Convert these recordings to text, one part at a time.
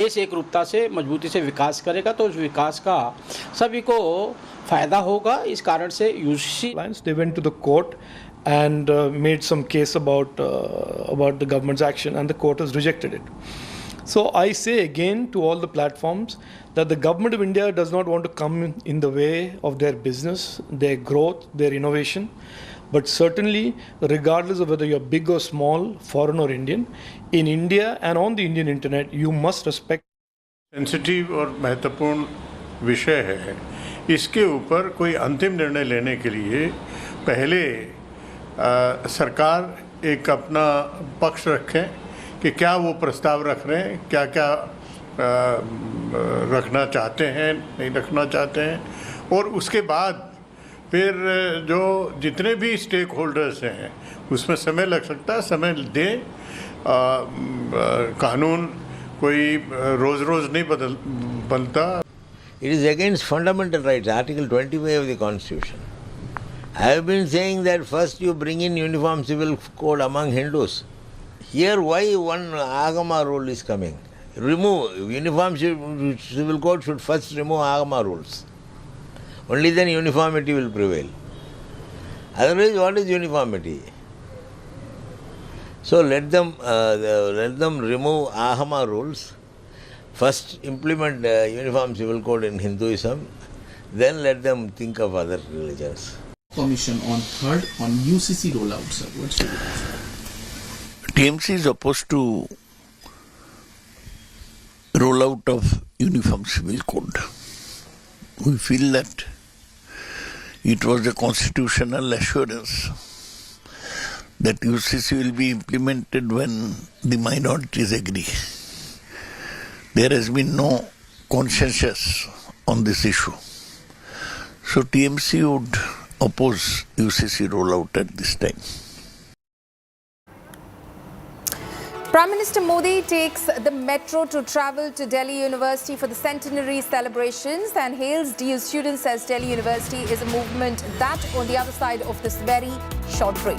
देश एक रूपता से मजबूती से विकास करेगा तो उस विकास का सभी को फायदा होगा। इस कारण से UCC they went to the court and made some case about the government's action, and the court has rejected it. So I say again to all the platforms that the government of India does not want to come in the way of their business, their growth, their innovation. But certainly, regardless of whether you're big or small, foreign or Indian, in India and on the Indian internet, you must respect. Sensitive और महत्वपूर्ण विषय है। इसके ऊपर कोई अंतिम निर्णय लेने के लिए पहले सरकार एक अपना पक्ष रखें कि क्या वो प्रस्ताव रख रहे हैं, क्या क्या रखना चाहते हैं, नहीं रखना चाहते हैं, और उसके बाद फिर जो जितने भी स्टेक होल्डर्स हैं उसमें समय लग सकता है, समय दें। कानून कोई रोज़ नहीं बनता। It is against fundamental rights, Article 25 of the Constitution. I have been saying that first you bring in uniform civil code among Hindus. Here why one Agama rule is coming? Remove, uniform civil code should first remove Agama rules. Only then uniformity will prevail. Otherwise, what is uniformity? So let them remove Ahama rules. First implement uniform civil code in Hinduism. Then let them think of other religions. Commission on third on UCC rollout, sir. What's your answer? TMC is opposed to rollout of uniform civil code. We feel that it was a constitutional assurance that UCC will be implemented when the minorities agree. There has been no consensus on this issue. So TMC would oppose UCC rollout at this time. Prime Minister Modi takes the metro to travel to Delhi University for the centenary celebrations and hails DU students as Delhi University is a movement that on the other side of this very short break.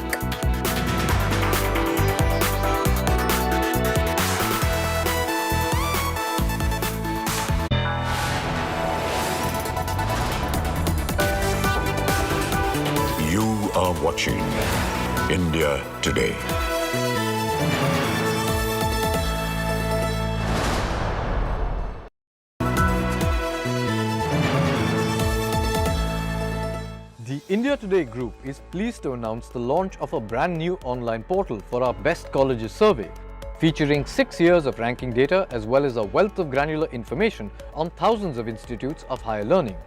You are watching India Today. The India Today group is pleased to announce the launch of a brand new online portal for our Best Colleges survey, featuring 6 years of ranking data as well as a wealth of granular information on thousands of institutes of higher learning.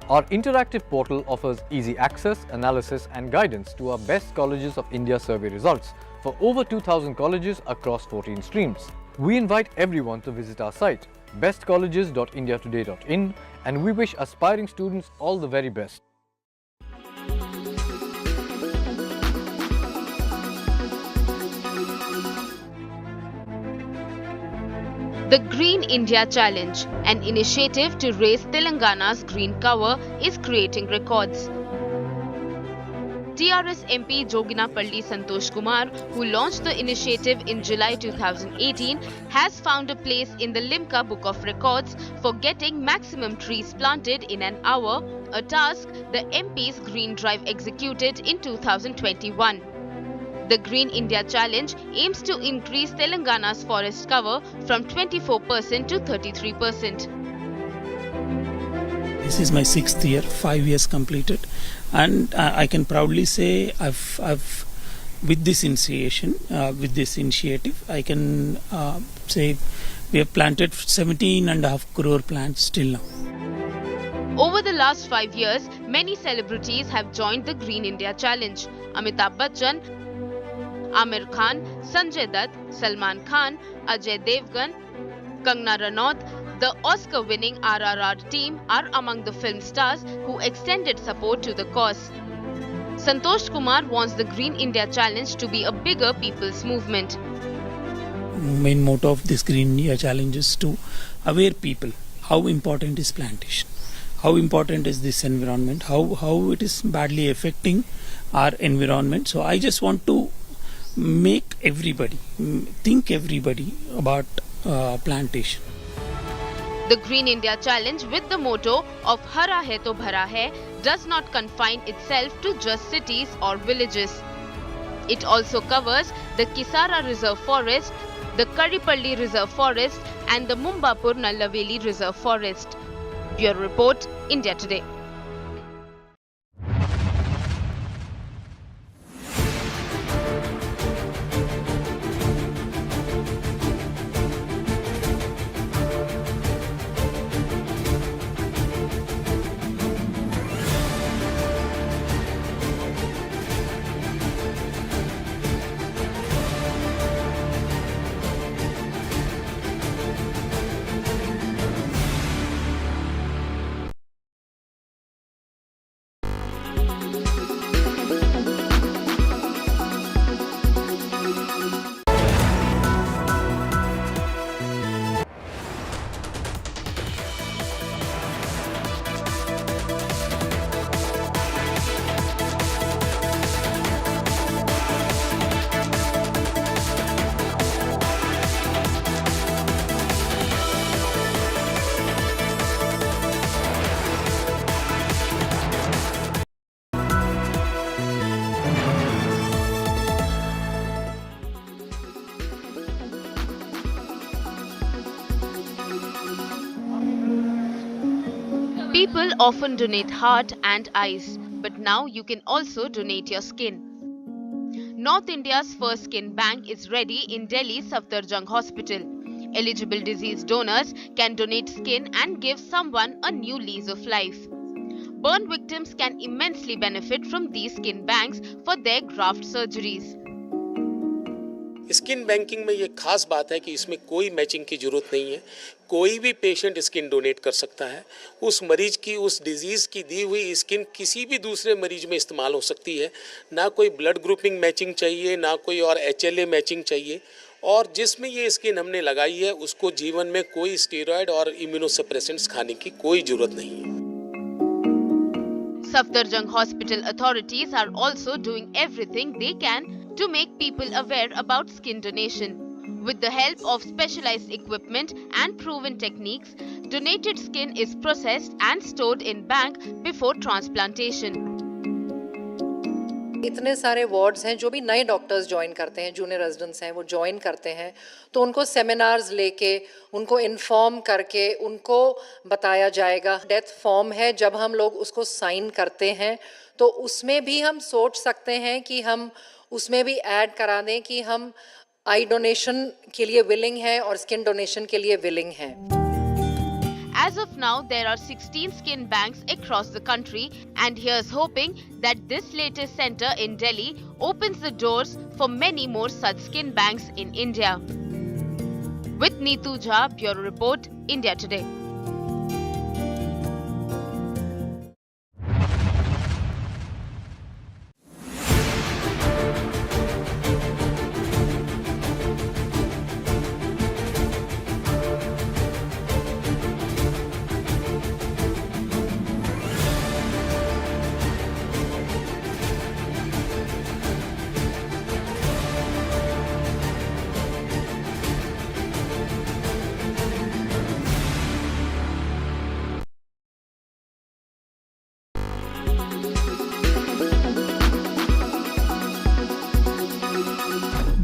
Our interactive portal offers easy access, analysis and guidance to our Best Colleges of India survey results for over 2,000 colleges across 14 streams. We invite everyone to visit our site, bestcolleges.indiatoday.in, and we wish aspiring students all the very best. The Green India Challenge, an initiative to raise Telangana's green cover, is creating records. TRS MP Joginapalli Santosh Kumar, who launched the initiative in July 2018, has found a place in the Limca Book of Records for getting maximum trees planted in an hour, a task the MP's Green Drive executed in 2021. The Green India Challenge aims to increase Telangana's forest cover from 24% to 33%. This is my 6th year, 5 years completed, and I can proudly say I've with this initiation, with this initiative, I can say we have planted 17.5 crore plants till now. Over the last 5 years, many celebrities have joined the Green India Challenge. Amitabh Bachchan, Amir Khan, Sanjay Dutt, Salman Khan, Ajay Devgan, Kangana Ranaut, the Oscar-winning RRR team are among the film stars who extended support to the cause. Santosh Kumar wants the Green India Challenge to be a bigger people's movement. Main motto of this Green India Challenge is to aware people how important is plantation, how important is this environment, how it is badly affecting our environment. So I just want to make everybody, think everybody about plantation. The Green India Challenge, with the motto of Hara Hai To Bhara Hai, does not confine itself to just cities or villages. It also covers the Kisara Reserve Forest, the Karipalli Reserve Forest and the Mumbapur Nallaveli Reserve Forest. Bureau Report, India Today. People often donate heart and eyes, but now you can also donate your skin. North India's first skin bank is ready in Delhi's Safdarjung Hospital. Eligible disease donors can donate skin and give someone a new lease of life. Burn victims can immensely benefit from these skin banks for their graft surgeries. Skin banking में ये खास बात है कि इसमें कोई matching की जरूरत नहीं है. कोई भी पेशेंट स्किन डोनेट कर सकता है. उस मरीज की, उस डिजीज़ की दी हुई स्किन किसी भी दूसरे मरीज में इस्तेमाल हो सकती है. ना कोई ब्लड ग्रुपिंग मैचिंग चाहिए, ना कोई और HLA मैचिंग चाहिए. और जिसमें ये स्किन हमने लगाई है उसको जीवन में कोई स्टेरॉयड और इम्यूनोसप्रेसेंट्स खाने की कोई जरूरत नहीं है. Safdarjung Hospital authorities are also doing everything they can to make people aware about skin donation. With the help of specialized equipment and proven techniques, donated skin is processed and stored in bank before transplantation. इतने सारे wards हैं जो भी नए doctors join करते हैं, junior residents हैं, वो ज्वाइन करते हैं तो उनको सेमिनार्स लेके, उनको इन्फॉर्म करके उनको बताया जाएगा. डेथ फॉर्म है, जब हम लोग उसको साइन करते हैं तो उसमें भी हम सोच सकते हैं कि हम उसमें भी ऐड करा दें कि हम आई डोनेशन के लिए विलिंग हैं और स्किन डोनेशन के लिए विलिंग हैं. As of now, there are 16 skin banks across the country, and here's hoping that this latest center in Delhi opens the doors for many more such skin banks in India. With Neetu Jha, Bureau Report, India Today.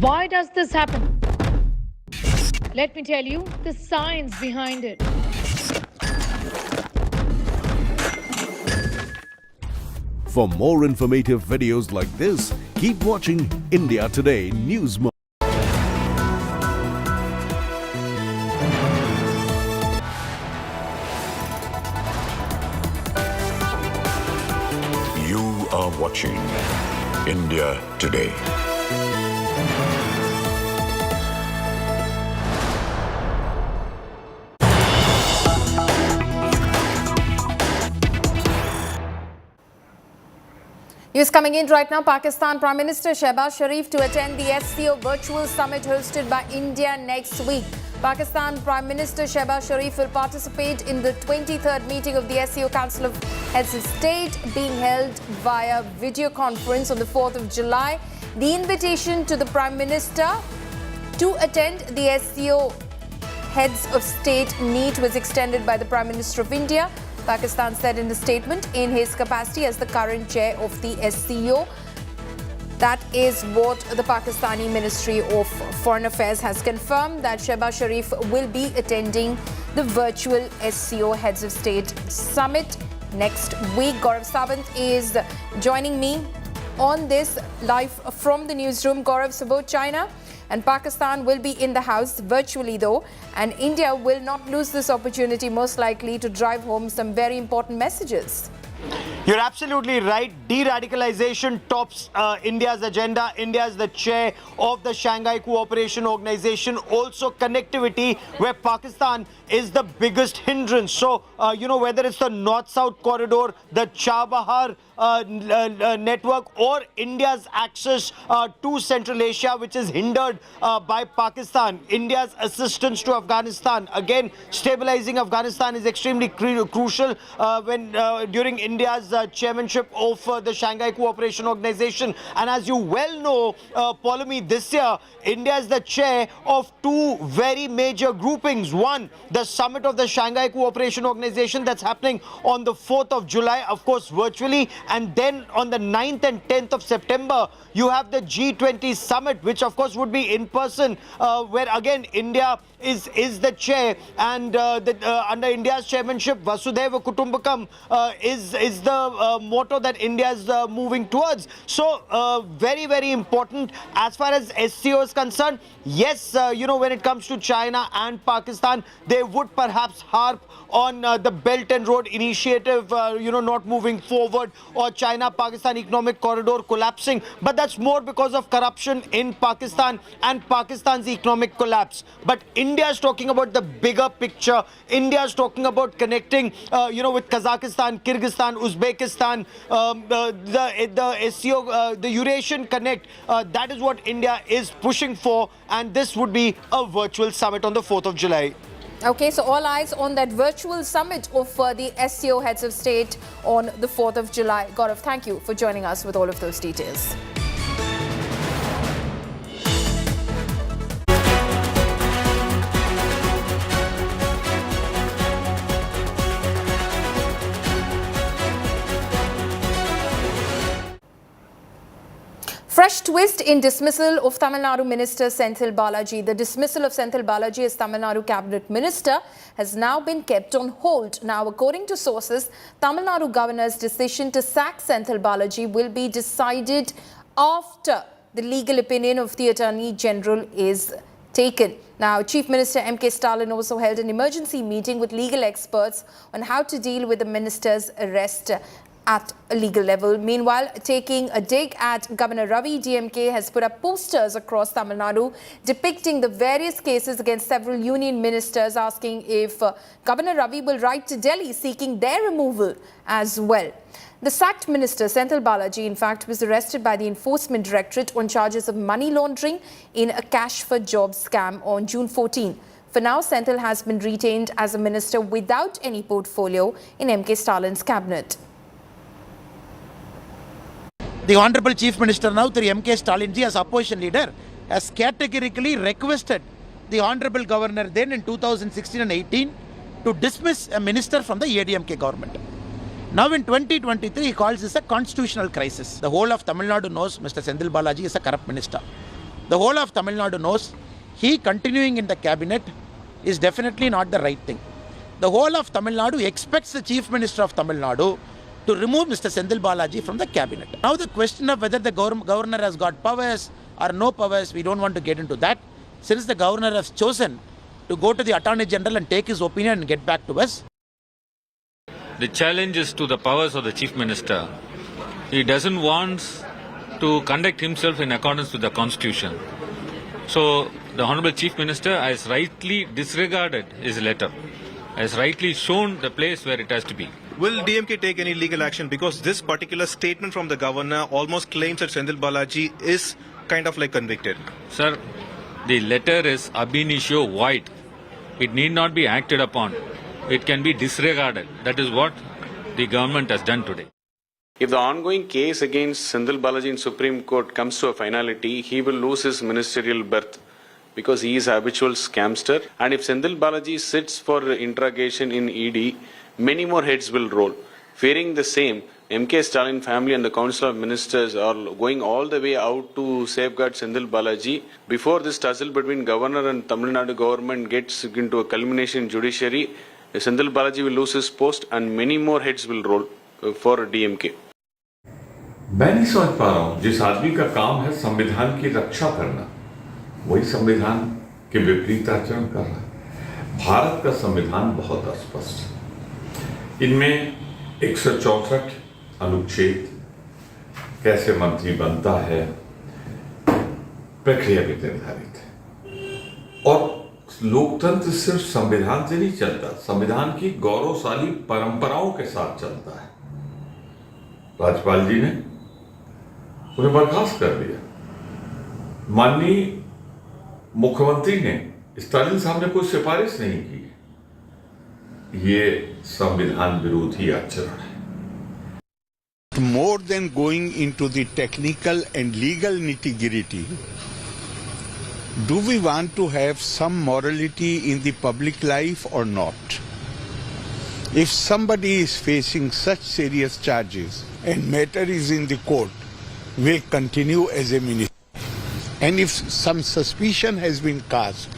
Why does this happen? Let me tell you the science behind it. For more informative videos like this, keep watching India Today News. You are watching India Today. News coming in right now. Pakistan Prime Minister Shehbaz Sharif to attend the SCO virtual summit hosted by India next week. Pakistan Prime Minister Shehbaz Sharif will participate in the 23rd meeting of the SCO Council of Heads of State being held via video conference on the 4th of July. The invitation to the Prime Minister to attend the SCO heads of state meet was extended by the Prime Minister of India. Pakistan said in a statement, in his capacity as the current chair of the SCO. That is what the Pakistani Ministry of Foreign Affairs has confirmed, that Shehbaz Sharif will be attending the virtual SCO Heads of State Summit next week. Gaurav Sawant is joining me on this live from the newsroom. Gaurav, so both China and Pakistan will be in the house virtually though, and India will not lose this opportunity, most likely to drive home some very important messages. You're absolutely right. De-radicalization tops India's agenda. India is the chair of the Shanghai Cooperation Organization. Also connectivity, where Pakistan is the biggest hindrance. So, whether it's the North-South corridor, the Chabahar network, or India's access to Central Asia, which is hindered by Pakistan. India's assistance to Afghanistan, again, stabilizing Afghanistan is extremely crucial during India's chairmanship of the Shanghai Cooperation Organization. And as you well know, Polemy, this year, India is the chair of two very major groupings. One, the summit of the Shanghai Cooperation Organization that's happening on the 4th of July, of course, virtually. And then on the 9th and 10th of September, you have the G20 summit, which of course would be in person, where again India is the chair, and under India's chairmanship, Vasudhaiva Kutumbakam is the motto that India is moving towards. So very, very important as far as SCO is concerned. Yes, when it comes to China and Pakistan, they would perhaps harp on the Belt and Road Initiative, not moving forward, or China-Pakistan economic corridor collapsing. But that's more because of corruption in Pakistan and Pakistan's economic collapse. But India is talking about the bigger picture. India is talking about connecting, with Kazakhstan, Kyrgyzstan, Uzbekistan, the SCO, the Eurasian Connect. That is what India is pushing for, and this would be a virtual summit on the 4th of July. Okay, so all eyes on that virtual summit of the SCO Heads of State on the 4th of July. Gaurav, thank you for joining us with all of those details. Fresh twist in dismissal of Tamil Nadu Minister Senthil Balaji. The dismissal of Senthil Balaji as Tamil Nadu Cabinet Minister has now been kept on hold. Now, according to sources, Tamil Nadu Governor's decision to sack Senthil Balaji will be decided after the legal opinion of the Attorney General is taken. Now, Chief Minister M.K. Stalin also held an emergency meeting with legal experts on how to deal with the minister's arrest at a legal level. Meanwhile, taking a dig at Governor Ravi, DMK has put up posters across Tamil Nadu depicting the various cases against several union ministers, asking if Governor Ravi will write to Delhi seeking their removal as well. The sacked minister, Senthil Balaji, in fact, was arrested by the Enforcement Directorate on charges of money laundering in a cash for jobs scam on June 14. For now, Senthil has been retained as a minister without any portfolio in M.K. Stalin's cabinet. The Honorable Chief Minister now, through M.K. Stalin ji as opposition leader, has categorically requested the Honorable Governor then in 2016 and 18 to dismiss a minister from the ADMK government. Now in 2023, he calls this a constitutional crisis. The whole of Tamil Nadu knows Mr. Senthil Balaji is a corrupt minister. The whole of Tamil Nadu knows he continuing in the cabinet is definitely not the right thing. The whole of Tamil Nadu expects the Chief Minister of Tamil Nadu to remove Mr. Senthil Balaji from the cabinet. Now the question of whether the governor has got powers or no powers, we don't want to get into that. Since the governor has chosen to go to the Attorney General and take his opinion and get back to us. The challenge is to the powers of the Chief Minister. He doesn't want to conduct himself in accordance with the Constitution. So the Honorable Chief Minister has rightly disregarded his letter, has rightly shown the place where it has to be. Will DMK take any legal action? Because this particular statement from the governor almost claims that Senthil Balaji is kind of like convicted. Sir, the letter is ab initio void. It need not be acted upon. It can be disregarded. That is what the government has done today. If the ongoing case against Senthil Balaji in Supreme Court comes to a finality, he will lose his ministerial berth, because he is a habitual scamster. And if Sendil Balaji sits for interrogation in ED, many more heads will roll. Fearing the same, MK Stalin family and the Council of Ministers are going all the way out to safeguard Sendil Balaji. Before this tussle between governor and Tamil Nadu government gets into a culmination in judiciary, Sendil Balaji will lose his post and many more heads will roll for DMK. मैं नहीं समझ पा रहा हूं, जिस आदमी का काम है संविधान की रक्षा करना, वही संविधान के विपरीत आचरण कर रहा है। भारत का संविधान बहुत स्पष्ट, इनमें 164 अनुच्छेद, कैसे मंत्री बनता है, प्रक्रिया भी निर्धारित है। और लोकतंत्र सिर्फ संविधान से नहीं चलता, संविधान की गौरवशाली परंपराओं के साथ चलता है। राज्यपाल जी ने उन्हें बर्खास्त कर दिया। माननीय मुख्यमंत्री ने स्टालिन साहब ने कोई सिफारिश नहीं की। ये संविधान विरोधी आचरण है। More than going into the technical and legal nitty-gritty, do we want to have some morality in the public life or not? If somebody is facing such serious charges and matter is in the court, will continue as a minister. And if some suspicion has been cast,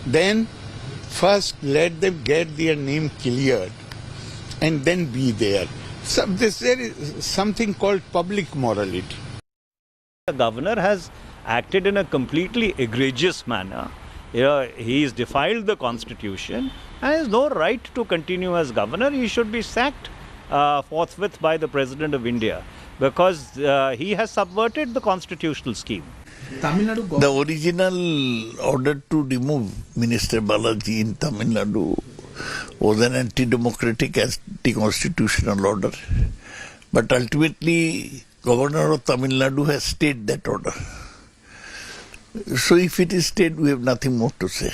then first let them get their name cleared and then be there. So there is something called public morality. The governor has acted in a completely egregious manner. He has defiled the constitution and has no right to continue as governor. He should be sacked forthwith by the President of India because he has subverted the constitutional scheme. The original order to remove Minister Balaji in Tamil Nadu was an anti-democratic, anti-constitutional order. But ultimately, Governor of Tamil Nadu has stayed that order. So if it is stayed, we have nothing more to say.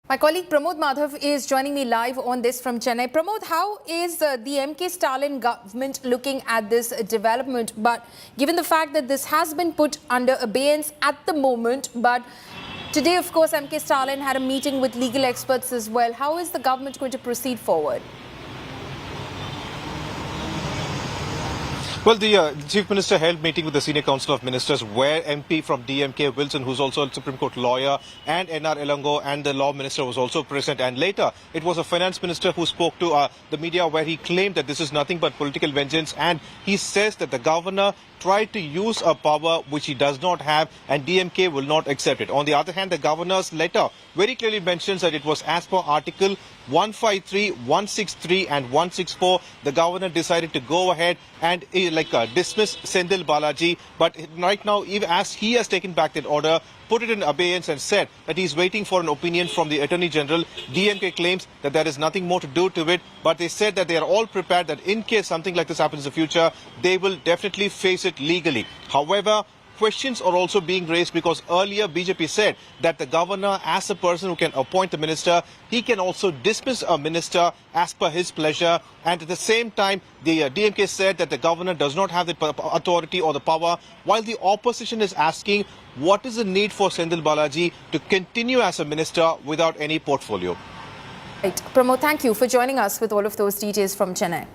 My colleague Pramod Madhav is joining me live on this from Chennai. Pramod, how is the MK Stalin government looking at this development? But given the fact that this has been put under abeyance at the moment, but today, of course, MK Stalin had a meeting with legal experts as well. How is the government going to proceed forward? Well, the Chief Minister held meeting with the Senior Council of Ministers where MP from DMK, Wilson, who's also a Supreme Court lawyer, and NR Elango and the Law Minister was also present. And later, it was a Finance Minister who spoke to the media where he claimed that this is nothing but political vengeance. And he says that the governor tried to use a power which he does not have and DMK will not accept it. On the other hand, the governor's letter very clearly mentions that it was as per Article 153, 163 and 164. The governor decided to go ahead and dismiss Sendil Balaji. But right now, even as he has taken back that order, put it in abeyance and said that he's waiting for an opinion from the Attorney General. DMK claims that there is nothing more to do to it, but they said that they are all prepared that in case something like this happens in the future, they will definitely face it legally. However, questions are also being raised because earlier BJP said that the governor, as a person who can appoint a minister, he can also dismiss a minister as per his pleasure. And at the same time, the DMK said that the governor does not have the authority or the power, while the opposition is asking what is the need for Sendil Balaji to continue as a minister without any portfolio. Right. Pramod, thank you for joining us with all of those details from Chennai.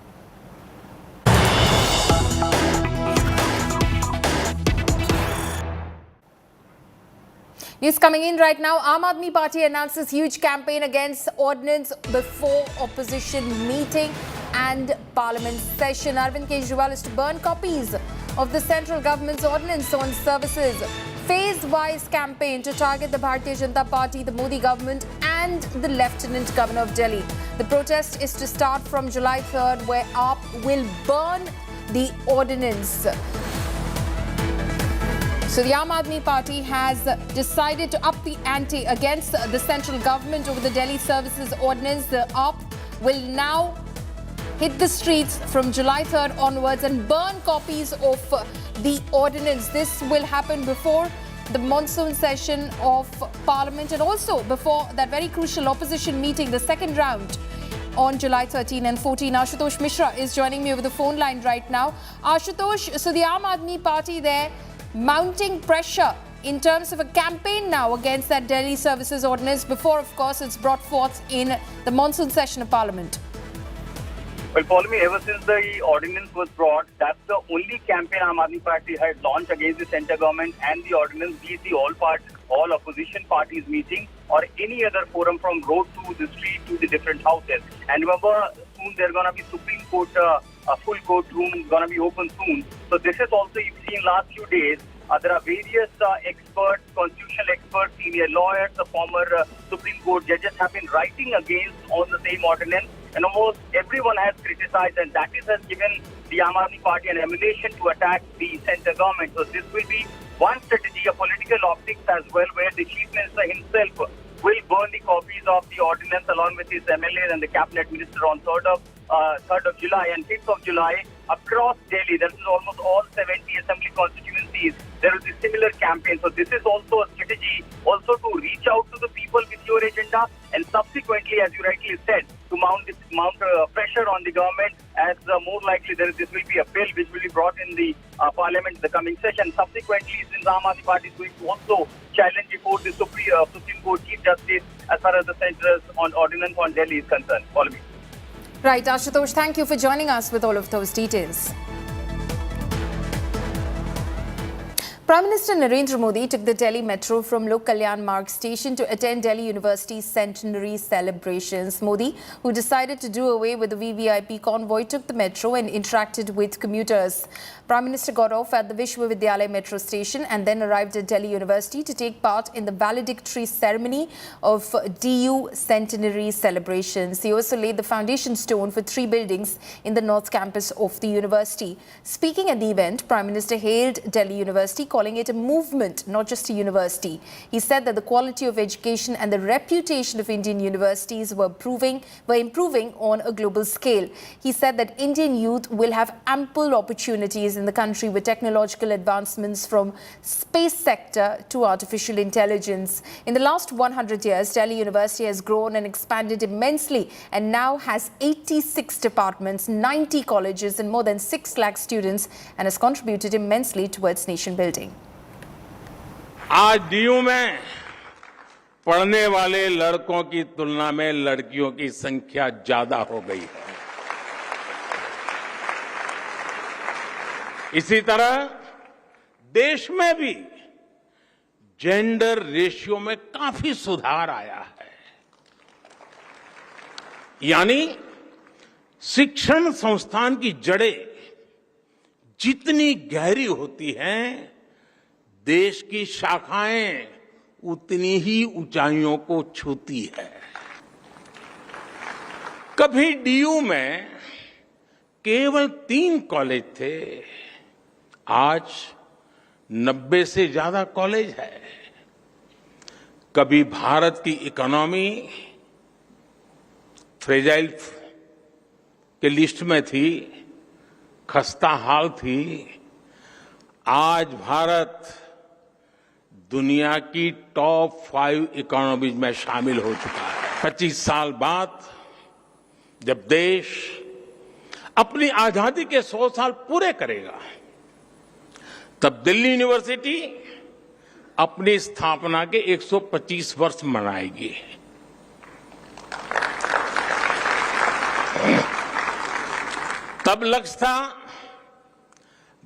News coming in right now. Aam Aadmi Party announces huge campaign against ordinance before opposition meeting and parliament session. Arvind Kejriwal is to burn copies of the central government's ordinance on services. Phase-wise campaign to target the Bharatiya Janata Party, the Modi government and the Lieutenant Governor of Delhi. The protest is to start from July 3rd, where AAP will burn the ordinance. So the Aam Aadmi Party has decided to up the ante against the central government over the Delhi Services Ordinance. The AAP will now hit the streets from July 3rd onwards and burn copies of the ordinance. This will happen before the monsoon session of Parliament and also before that very crucial opposition meeting, the second round, on July 13 and 14. Ashutosh Mishra is joining me over the phone line right now. Ashutosh, so the Aam Aadmi Party there mounting pressure in terms of a campaign now against that Delhi Services Ordinance before, of course, it's brought forth in the monsoon session of Parliament? Well, follow me, ever since the ordinance was brought, that's the only campaign Aam Aadmi Party had launched against the centre government and the ordinance, be it the all opposition parties meeting or any other forum from road to the street to the different houses. And remember, soon there's going to be Supreme Court, a full court room going to be open soon. So this is also, you've seen last few days, there are various experts, constitutional experts, senior lawyers, the former Supreme Court judges have been writing against on the same ordinance. And almost everyone has criticized, and that has given the Aam Aadmi Party an ammunition to attack the centre government. So this will be one strategy, a political optics as well, where the Chief Minister himself will burn the copies of the ordinance along with his MLAs and the Cabinet Minister on 3rd of July and 5th of July across Delhi. This is almost all 70 assembly constituencies. There will be similar campaigns. So this is also a strategy also to reach out to the people with your agenda and subsequently, as you rightly said, to mount pressure on the government as more likely this will be a bill which will be brought in the Parliament in the coming session. Subsequently, since Aam Aadmi Party is going to also challenge before the Supreme Court Chief Justice as far as the centre's on ordinance on Delhi is concerned. Follow me. Right, Ashutosh, thank you for joining us with all of those details. Prime Minister Narendra Modi took the Delhi Metro from Lok Kalyan Marg station to attend Delhi University's centenary celebrations. Modi, who decided to do away with the VVIP convoy, took the metro and interacted with commuters. Prime Minister got off at the Vishwavidyalaya metro station and then arrived at Delhi University to take part in the valedictory ceremony of DU centenary celebrations. He also laid the foundation stone for 3 buildings in the North Campus of the university. Speaking at the event, Prime Minister hailed Delhi University, calling it a movement, not just a university. He said that the quality of education and the reputation of Indian universities were improving on a global scale. He said that Indian youth will have ample opportunities in the country with technological advancements from space sector to artificial intelligence. In the last 100 years, Delhi University has grown and expanded immensely and now has 86 departments, 90 colleges and more than 6 lakh students and has contributed immensely towards nation building. आज DU में पढ़ने वाले लड़कों की तुलना में लड़कियों की संख्या ज्यादा हो गई है। इसी तरह देश में भी जेंडर रेशियो में काफी सुधार आया है। यानी शिक्षण संस्थान की जड़ें जितनी गहरी होती हैं, देश की शाखाएं उतनी ही ऊंचाइयों को छूती है। कभी डीयू में केवल 3 कॉलेज थे, आज 90 से ज्यादा कॉलेज है। कभी भारत की इकोनॉमी फ्रेजाइल के लिस्ट में थी, खस्ता हाल थी। आज भारत दुनिया की टॉप 5 इकोनॉमीज में शामिल हो चुका है। 25 साल बाद जब देश अपनी आजादी के 100 साल पूरे करेगा, तब दिल्ली यूनिवर्सिटी अपनी स्थापना के 125 वर्ष मनाएगी। तब लक्ष्य था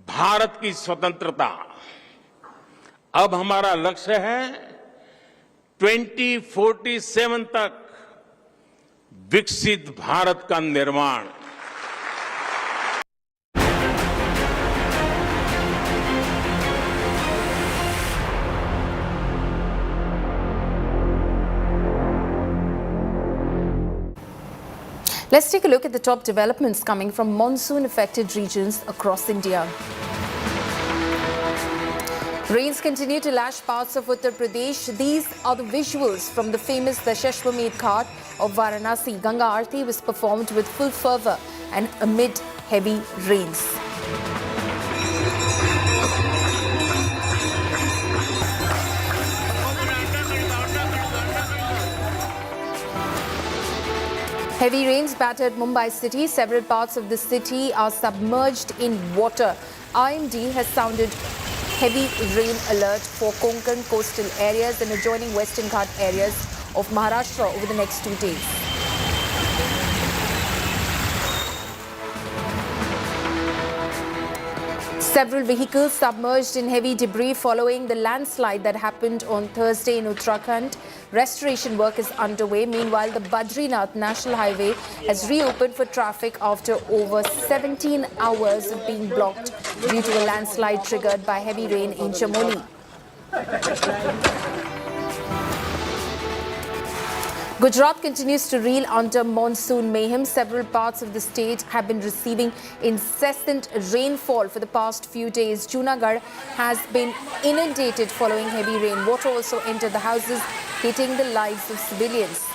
भारत की स्वतंत्रता। अब हमारा लक्ष्य है 2047 तक विकसित भारत का निर्माण। Let's take a look at the top developments coming from monsoon-affected regions across India. Rains continue to lash parts of Uttar Pradesh. These are the visuals from the famous Dashashwamedh Ghat of Varanasi. Ganga Aarti was performed with full fervour and amid heavy rains. Heavy rains battered Mumbai city. Several parts of the city are submerged in water. IMD has sounded heavy rain alert for Konkan coastal areas and adjoining Western Ghat areas of Maharashtra over the next 2 days. Several vehicles submerged in heavy debris following the landslide that happened on Thursday in Uttarakhand. Restoration work is underway. Meanwhile, the Badrinath National Highway has reopened for traffic after over 17 hours of being blocked due to a landslide triggered by heavy rain in Chamoli. Gujarat continues to reel under monsoon mayhem. Several parts of the state have been receiving incessant rainfall for the past few days. Junagadh has been inundated following heavy rain. Water also entered the houses, hitting the lives of civilians.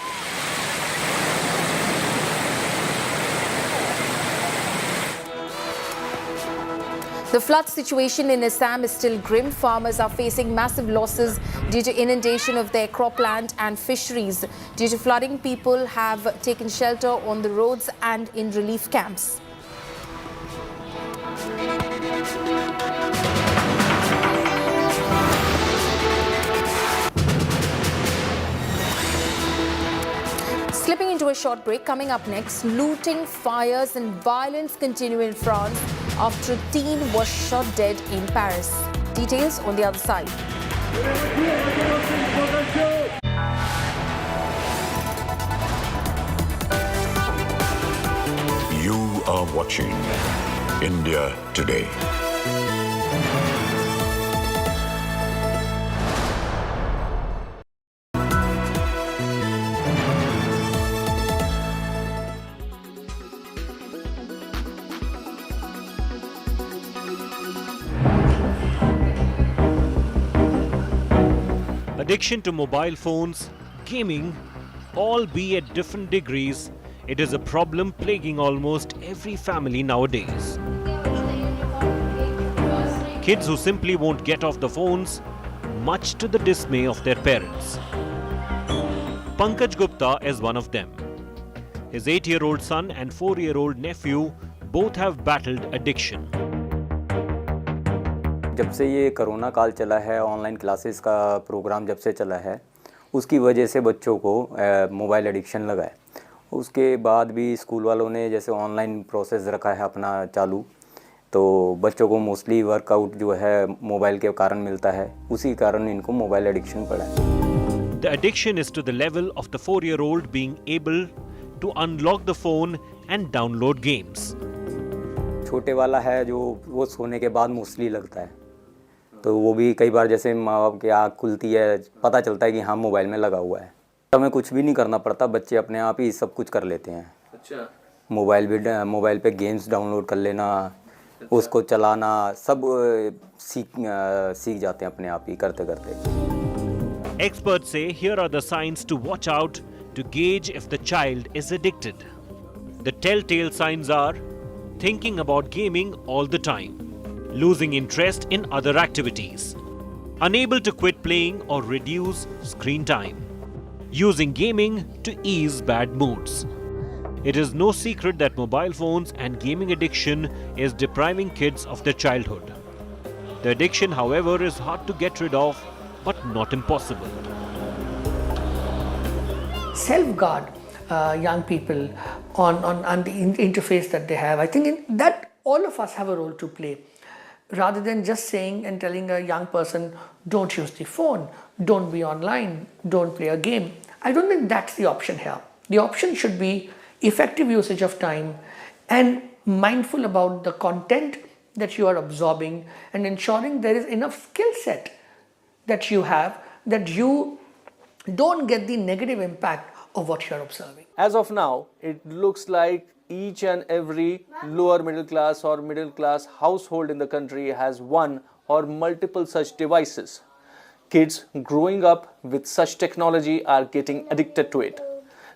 The flood situation in Assam is still grim. Farmers are facing massive losses due to inundation of their cropland and fisheries. Due to flooding, people have taken shelter on the roads and in relief camps. Slipping into a short break, coming up next, looting, fires and violence continue in France after a teen was shot dead in Paris. Details on the other side. You are watching India Today. Addiction to mobile phones, gaming, all be at different degrees, it is a problem plaguing almost every family nowadays. Kids who simply won't get off the phones, much to the dismay of their parents. Pankaj Gupta is one of them. His 8-year-old son and 4-year-old nephew both have battled addiction. जब से ये corona काल चला है, online classes का programme जब से चला है, उसकी वजह से बच्चों को मोबाइल एडिक्शन लगा है। उसके बाद भी स्कूल वालों ने जैसे ऑनलाइन प्रोसेस रखा है अपना चालू, तो बच्चों को मोस्टली वर्कआउट जो है मोबाइल के कारण मिलता है, उसी कारण इनको मोबाइल एडिक्शन पड़ा है। The addiction is to the level of the 4-year-old being able to unlock the phone and download games. छोटे वाला है जो वो सोने के बाद मोस्टली लगता है, तो वो भी कई बार जैसे माँ बाप की आँख खुलती है, पता चलता है कि हाँ मोबाइल में लगा हुआ है। हमें कुछ भी नहीं करना पड़ता, बच्चे अपने आप ही सब कुछ कर लेते हैं। अच्छा। मोबाइल पे गेम्स डाउनलोड कर लेना, उसको चलाना, सब सीख जाते हैं अपने आप ही करते करते। Experts say here are the signs to watch out to gauge if the child is addicted. The telltale signs are thinking about gaming all the time, losing interest in other activities, unable to quit playing or reduce screen time, using gaming to ease bad moods. It is no secret that mobile phones and gaming addiction is depriving kids of their childhood. The addiction, however, is hard to get rid of, but not impossible. Self-guard young people on the interface that they have. I think that all of us have a role to play. Rather than just saying and telling a young person, don't use the phone, don't be online, don't play a game. I don't think that's the option here. The option should be effective usage of time and mindful about the content that you are absorbing and ensuring there is enough skill set that you have that you don't get the negative impact of what you're observing. As of now, it looks like each and every lower middle class or middle class household in the country has one or multiple such devices. Kids growing up with such technology are getting addicted to it.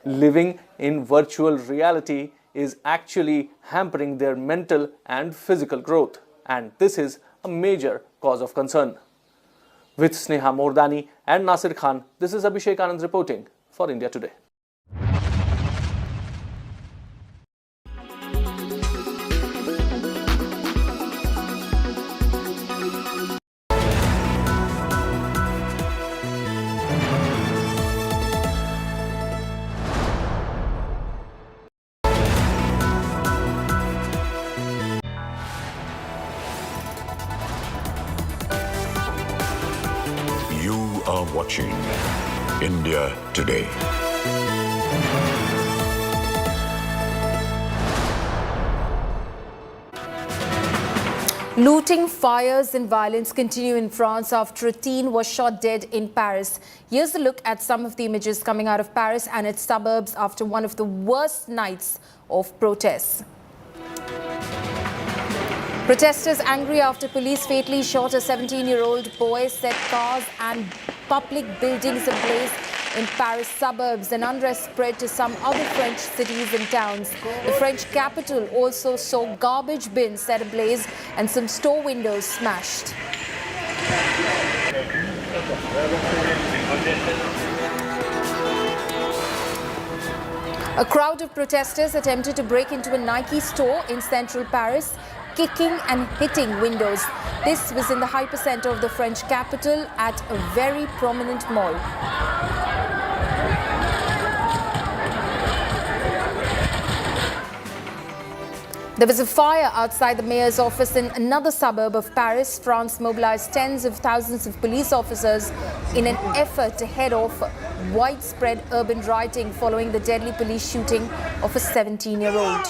Living in virtual reality is actually hampering their mental and physical growth, and this is a major cause of concern. With Sneha Mordani and Nasir Khan, this is Abhishek Anand reporting for India Today. watching India Today. Looting, fires and violence continue in France after a teen was shot dead in Paris. Here's a look at some of the images coming out of Paris and its suburbs after one of the worst nights of protests. Protesters angry after police fatally shot a 17-year-old boy, set cars and public buildings ablaze in Paris suburbs. And unrest spread to some other French cities and towns. The French capital also saw garbage bins set ablaze and some store windows smashed. A crowd of protesters attempted to break into a Nike store in central Paris, kicking and hitting windows. This was in the hypercenter of the French capital at a very prominent mall. There was a fire outside the mayor's office in another suburb of Paris. France mobilized tens of thousands of police officers in an effort to head off widespread urban rioting following the deadly police shooting of a 17-year-old.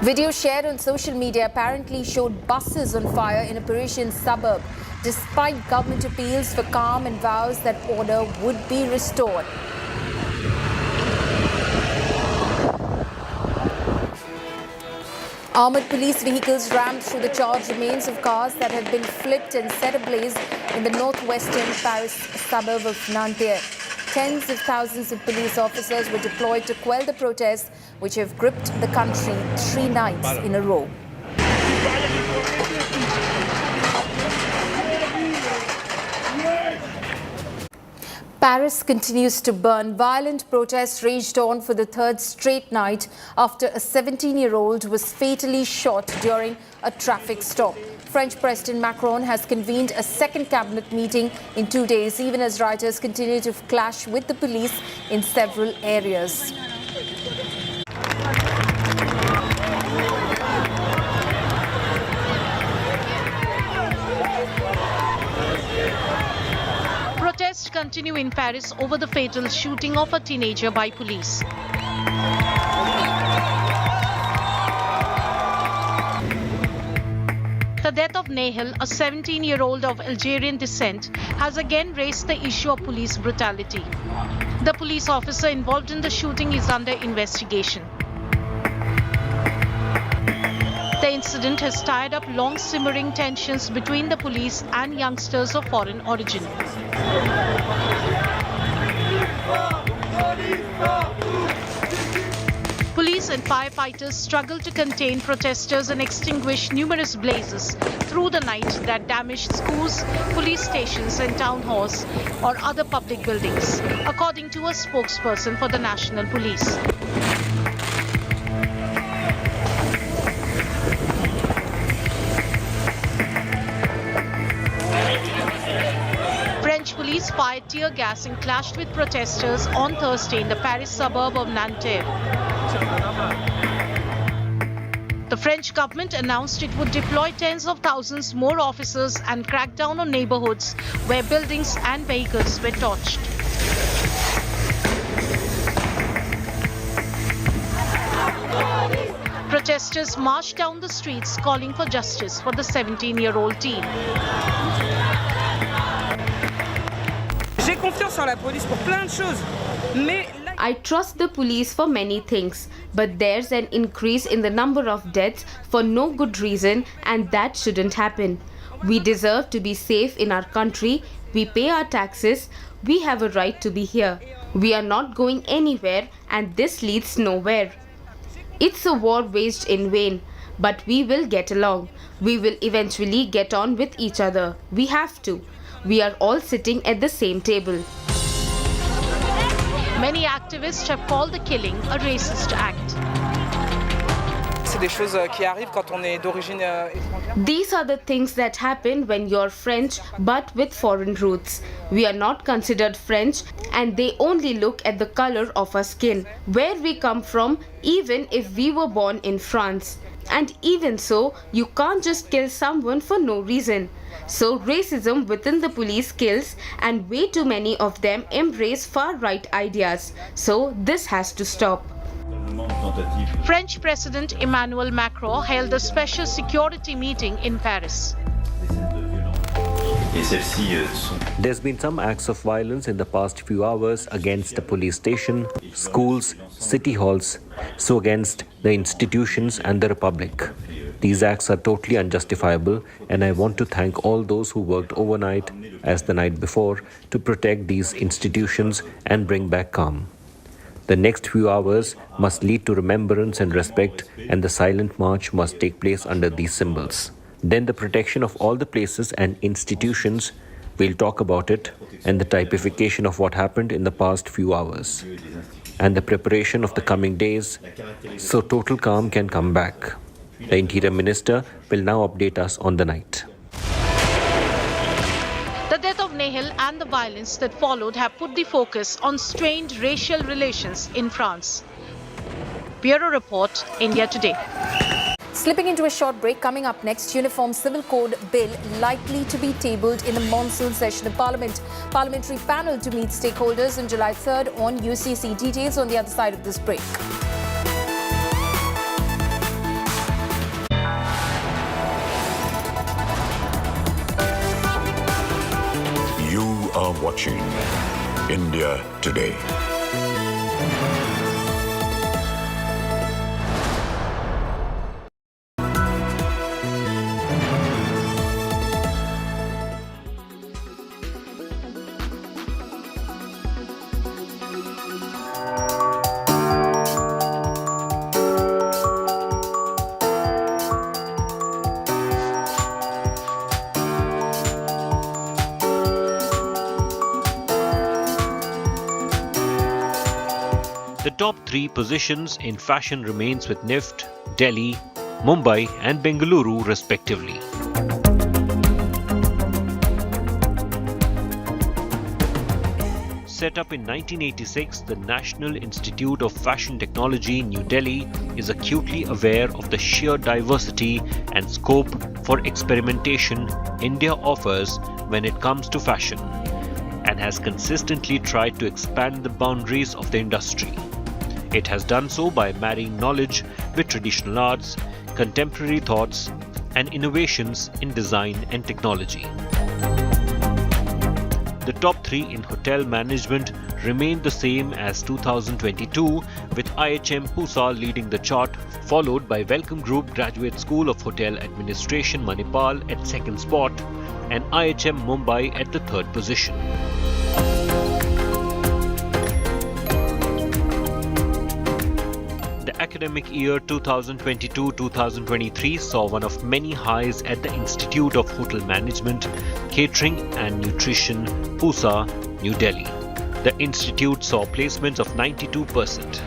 Video shared on social media apparently showed buses on fire in a Parisian suburb, despite government appeals for calm and vows that order would be restored. Armored police vehicles rammed through the charred remains of cars that had been flipped and set ablaze in the northwestern Paris suburb of Nanterre. Tens of thousands of police officers were deployed to quell the protests, which have gripped the country 3 nights in a row. Paris continues to burn. Violent protests raged on for the 3rd straight night after a 17-year-old was fatally shot during a traffic stop. French President Macron has convened a second cabinet meeting in 2 days, even as rioters continue to clash with the police in several areas. Protests continue in Paris over the fatal shooting of a teenager by police. The death of Nahel, a 17-year-old of Algerian descent, has again raised the issue of police brutality. The police officer involved in the shooting is under investigation. The incident has stirred up long simmering tensions between the police and youngsters of foreign origin. Police and firefighters struggled to contain protesters and extinguish numerous blazes through the night that damaged schools, police stations and town halls or other public buildings, according to a spokesperson for the National Police. French police fired tear gas and clashed with protesters on Thursday in the Paris suburb of Nanterre. The French government announced it would deploy tens of thousands more officers and crack down on neighborhoods where buildings and vehicles were torched. Protesters marched down the streets calling for justice for the 17-year-old teen. J'ai confiance en la police pour plein de choses, mais I trust the police for many things, but there's an increase in the number of deaths for no good reason, and that shouldn't happen. We deserve to be safe in our country. We pay our taxes. We have a right to be here. We are not going anywhere, and this leads nowhere. It's a war waged in vain, but we will get along. We will eventually get on with each other. We have to. We are all sitting at the same table. Many activists have called the killing a racist act. c'est des choses qui arrivent quand on est d'origine étrangère. These are the things that happen when you're French but with foreign roots. We are not considered French and they only look at the color of our skin, where we come from, even if we were born in France. And even so, you can't just kill someone for no reason. So racism within the police kills, and way too many of them embrace far-right ideas. So this has to stop. French President Emmanuel Macron held a special security meeting in Paris. There's been some acts of violence in the past few hours against the police station, schools, city halls, so against the institutions and the republic. These acts are totally unjustifiable, and I want to thank all those who worked overnight, as the night before, to protect these institutions and bring back calm. The next few hours must lead to remembrance and respect, and the silent march must take place under these symbols. Then the protection of all the places and institutions, we'll talk about it, and the typification of what happened in the past few hours, and the preparation of the coming days, so total calm can come back. The Interior Minister will now update us on the night. The death of Nahil and the violence that followed have put the focus on strained racial relations in France. Bureau Report, India Today. Slipping into a short break, coming up next, Uniform Civil Code Bill likely to be tabled in the monsoon session of Parliament. Parliamentary panel to meet stakeholders on July 3rd on UCC. Details on the other side of this break. You are watching India Today. The top three positions in fashion remains with NIFT, Delhi, Mumbai and Bengaluru respectively. Set up in 1986, the National Institute of Fashion Technology, New Delhi, is acutely aware of the sheer diversity and scope for experimentation India offers when it comes to fashion, and has consistently tried to expand the boundaries of the industry. It has done so by marrying knowledge with traditional arts, contemporary thoughts, and innovations in design and technology. The top three in hotel management remained the same as 2022, with IHM Pusa leading the chart, followed by Welcome Group Graduate School of Hotel Administration Manipal at second spot, and IHM Mumbai at the third position. The academic year 2022-2023 saw one of many highs at the Institute of Hotel Management, Catering and Nutrition, Pusa, New Delhi. The institute saw placements of 92%.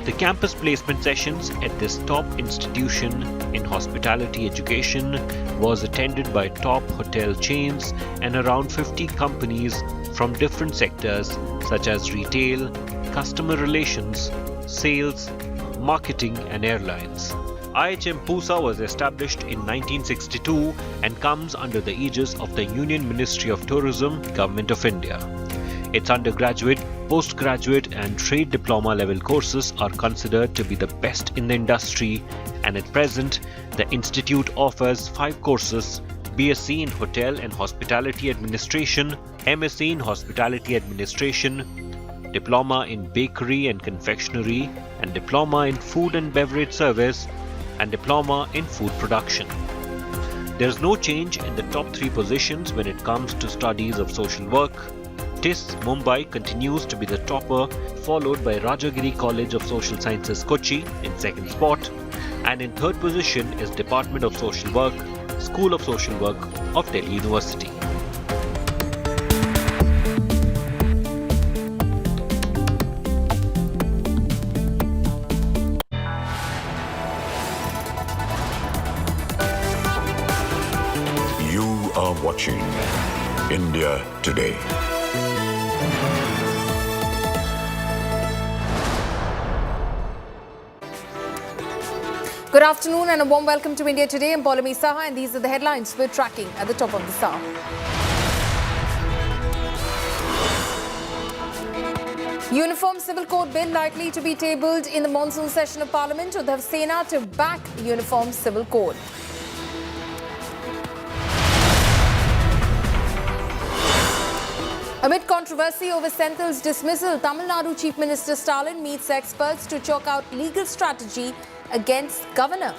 The campus placement sessions at this top institution in hospitality education was attended by top hotel chains and around 50 companies from different sectors such as retail, customer relations, sales, marketing and airlines. IHM Pusa was established in 1962 and comes under the aegis of the Union Ministry of Tourism, Government of India. Its undergraduate, postgraduate and trade diploma level courses are considered to be the best in the industry, and at present the institute offers 5 courses: BSc in Hotel and Hospitality Administration, MSc in Hospitality Administration, Diploma in Bakery and Confectionery, and Diploma in Food and Beverage Service, and Diploma in Food Production. There is no change in the top 3 positions when it comes to studies of social work. TIS Mumbai continues to be the topper, followed by Rajagiri College of Social Sciences Kochi in second spot, and in third position is Department of Social Work, School of Social Work of Delhi University. You are watching India Today. Good afternoon and a warm welcome to India Today. I'm Paulami Saha and these are the headlines we're tracking at the top of the hour. Uniform Civil Code Bill likely to be tabled in the monsoon session of Parliament. Uddhav Sena to back Uniform Civil Code. Amid controversy over Senthil's dismissal, Tamil Nadu Chief Minister Stalin meets experts to chalk out legal strategy against governor.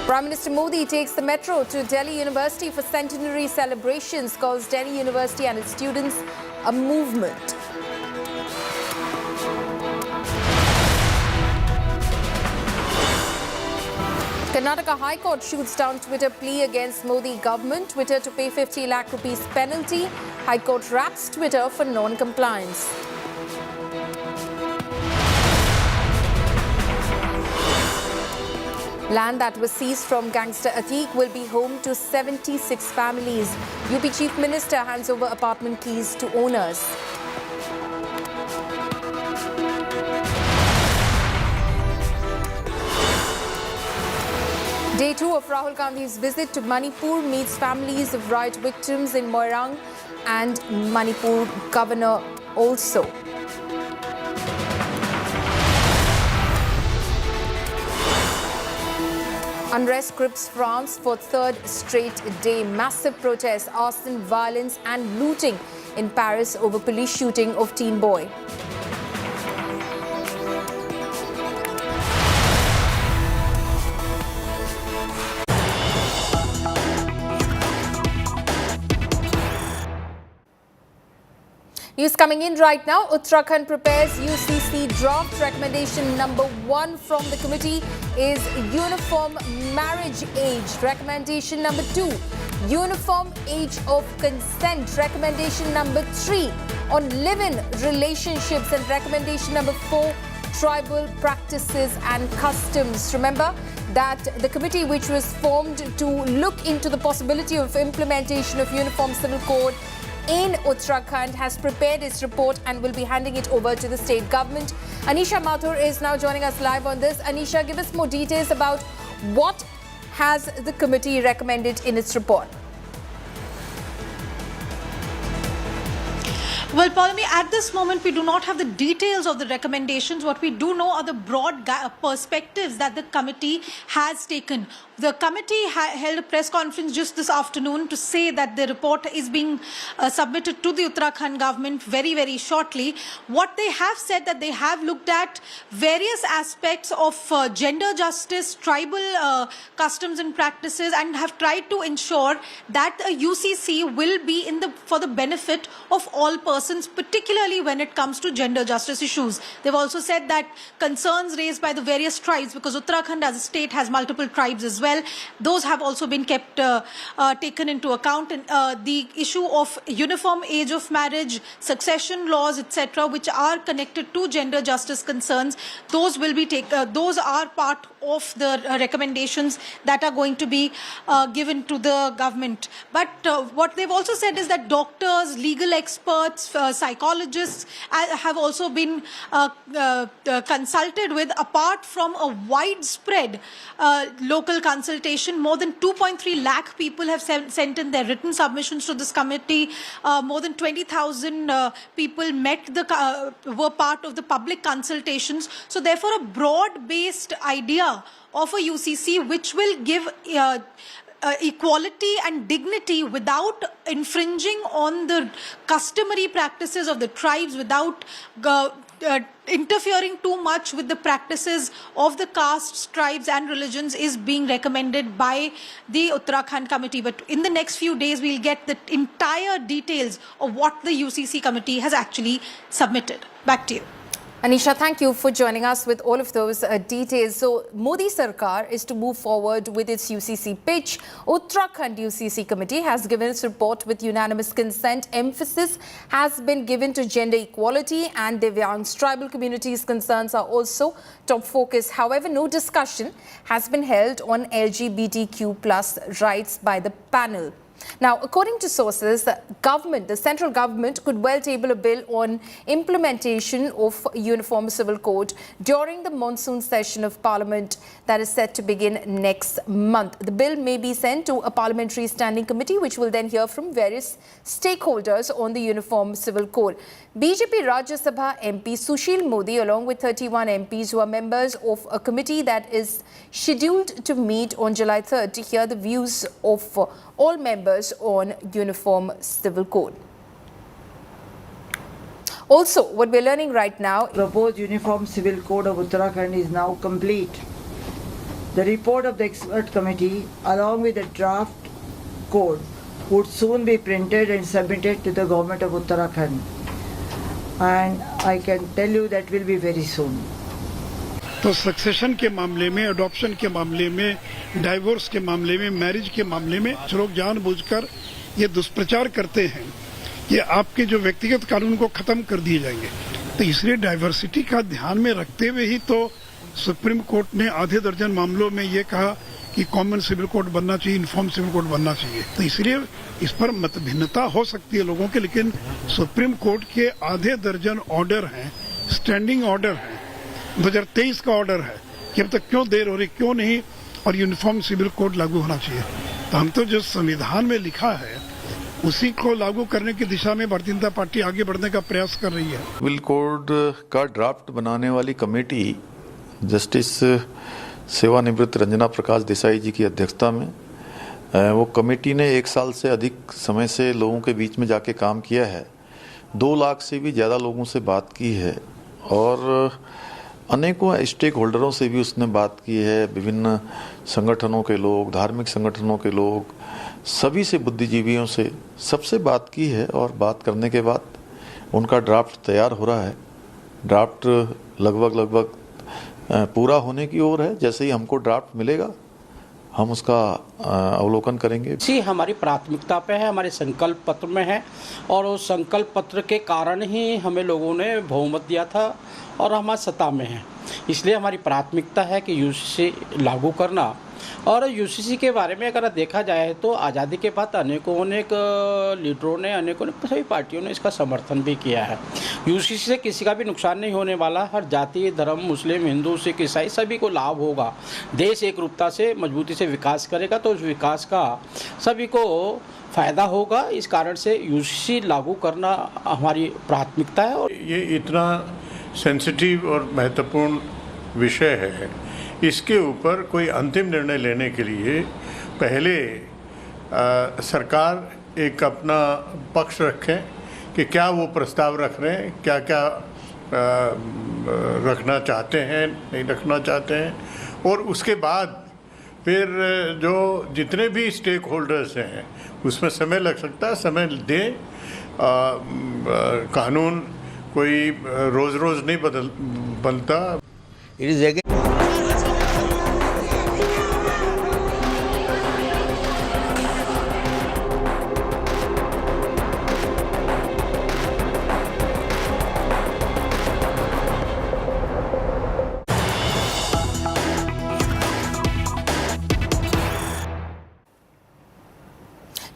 Prime Minister Modi takes the metro to Delhi University for centenary celebrations, calls Delhi University and its students a movement. Karnataka High Court shoots down Twitter plea against Modi government. Twitter to pay 50 lakh rupees penalty. High Court wraps Twitter for non-compliance. Land that was seized from gangster Atiq will be home to 76 families. UP Chief Minister hands over apartment keys to owners. Day 2 of Rahul Gandhi's visit to Manipur meets families of riot victims in Moirang and Manipur governor also. Unrest grips France for third straight day. Massive protests, arson, violence and looting in Paris over police shooting of teen boy. News coming in right now. Uttarakhand prepares UCC draft. Recommendation number 1 from the committee is uniform marriage age. Recommendation number 2, uniform age of consent. Recommendation number 3, on live-in relationships. And recommendation number 4, tribal practices and customs. Remember that the committee, which was formed to look into the possibility of implementation of Uniform Civil Code in Uttarakhand, has prepared its report and will be handing it over to the state government. Anisha Mathur is now joining us live on this. Anisha, give us more details about what has the committee recommended in its report. Well, Paulami, at this moment, we do not have the details of the recommendations. What we do know are the broad perspectives that the committee has taken. The committee held a press conference just this afternoon to say that the report is being submitted to the Uttarakhand government very, very shortly. What they have said that they have looked at various aspects of gender justice, tribal customs and practices, and have tried to ensure that a UCC will be for the benefit of all persons, particularly when it comes to gender justice issues. They've also said that concerns raised by the various tribes, because Uttarakhand as a state has multiple tribes as well, those have also been kept taken into account. And the issue of uniform age of marriage, succession laws, etc., which are connected to gender justice concerns, those will be those are part of the recommendations that are going to be given to the government. But what they've also said is that doctors, legal experts, psychologists have also been consulted with. Apart from a widespread local consultation, more than 2.3 lakh people have sent in their written submissions to this committee. More than 20,000 people were part of the public consultations. So therefore, a broad-based idea of a UCC which will give equality and dignity without infringing on the customary practices of the tribes, without interfering too much with the practices of the castes, tribes and religions, is being recommended by the Uttarakhand committee. But in the next few days, we'll get the entire details of what the UCC committee has actually submitted. Back to you. Anisha, thank you for joining us with all of those details. So, Modi Sarkar is to move forward with its UCC pitch. Uttarakhand UCC committee has given its report with unanimous consent. Emphasis has been given to gender equality, and Divyang's tribal communities' concerns are also top focus. However, no discussion has been held on LGBTQ+ rights by the panel. Now, Now, according to sources, the central government could well table a bill on implementation of Uniform Civil Code during the monsoon session of Parliament that is set to begin next month. The bill may be sent to a parliamentary standing committee, which will then hear from various stakeholders on the Uniform Civil Code. BJP Rajya Sabha MP Sushil Modi, along with 31 MPs who are members of a committee that is scheduled to meet on July 3rd to hear the views of all members on Uniform Civil Code. Also, what we're learning right now, proposed Uniform Civil Code of Uttarakhand is now complete. The report of the expert committee, along with the draft code, would soon be printed and submitted to the government of Uttarakhand. And I can tell you that will be very soon. तो succession के मामले में, adoption के मामले में, divorce के मामले में, मैरिज के मामले में लोग जानबूझकर ये दुष्प्रचार करते हैं कि आपके जो व्यक्तिगत कानून को खत्म कर दिए जाएंगे। तो इसलिए डाइवर्सिटी का ध्यान में रखते हुए ही तो सुप्रीम कोर्ट ने आधे दर्जन मामलों में ये कहा कि कॉमन सिविल कोड बनना चाहिए, यूनिफॉर्म सिविल कोड बनना चाहिए। तो इसलिए इस पर मतभिन्नता हो सकती है लोगों के, लेकिन सुप्रीम कोर्ट के आधे दर्जन ऑर्डर हैं, स्टैंडिंग ऑर्डर हैं, 2023 का ऑर्डर है कि अब तक क्यों देर हो रही, क्यों नहीं, और यूनिफॉर्म सिविल कोड लागू होना चाहिए। तो हम तो जो संविधान में लिखा है उसी को लागू करने की दिशा में भारतीय जनता पार्टी आगे बढ़ने का प्रयास कर रही है। सिविल कोड का ड्राफ्ट बनाने वाली कमेटी जस्टिस सेवानिवृत्त रंजना प्रकाश देसाई जी की अध्यक्षता में, वो कमेटी ने 1 साल से अधिक समय से लोगों के बीच में जाके काम किया है। 2 लाख से भी ज़्यादा लोगों से बात की है और अनेकों स्टेक होल्डरों से भी उसने बात की है। विभिन्न संगठनों के लोग, धार्मिक संगठनों के लोग, सभी से, बुद्धिजीवियों से, सबसे बात की है और बात करने के बाद उनका ड्राफ्ट तैयार हो रहा है। ड्राफ्ट लगभग पूरा होने की ओर है। जैसे ही हमको ड्राफ्ट मिलेगा हम उसका अवलोकन करेंगे। जी, हमारी प्राथमिकता पे है, हमारे संकल्प पत्र में है और उस संकल्प पत्र के कारण ही हमें लोगों ने बहुमत दिया था और हमारे सत्ता में है। इसलिए हमारी प्राथमिकता है कि यूसीसी लागू करना। और यूसीसी के बारे में अगर देखा जाए तो आज़ादी के बाद अनेकों लीडरों ने, अनेकों ने, सभी पार्टियों ने इसका समर्थन भी किया है। यूसीसी से किसी का भी नुकसान नहीं होने वाला। हर जाति, धर्म, मुस्लिम, हिंदू, सिख, ईसाई सभी को लाभ होगा। देश एक रूपता से, मजबूती से विकास करेगा तो उस विकास का सभी को फ़ायदा होगा। इस कारण से यूसीसी लागू करना हमारी प्राथमिकता है। और ये इतना सेंसिटिव और महत्वपूर्ण विषय है, इसके ऊपर कोई अंतिम निर्णय लेने के लिए पहले सरकार एक अपना पक्ष रखें कि क्या वो प्रस्ताव रख रहे हैं, क्या क्या रखना चाहते हैं, नहीं रखना चाहते हैं, और उसके बाद फिर जो जितने भी स्टेक होल्डर्स हैं उसमें समय लग सकता है, समय दें। कानून कोई रोज़ रोज़ नहीं बनता। It is again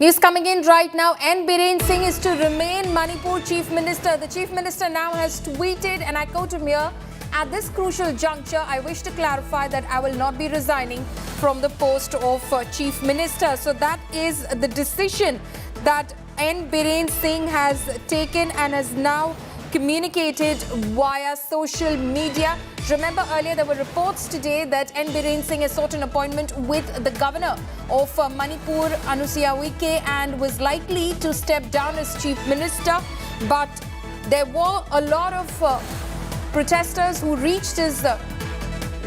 News coming in right now. N. Biren Singh is to remain Manipur Chief Minister. The Chief Minister now has tweeted, and I quote him here, "At this crucial juncture, I wish to clarify that I will not be resigning from the post of Chief Minister." So that is the decision that N. Biren Singh has taken and has now communicated via social media. Remember, earlier there were reports today that N. Biren Singh has sought an appointment with the governor of Manipur, Anusuya Uike, and was likely to step down as chief minister. But there were a lot of protesters who reached his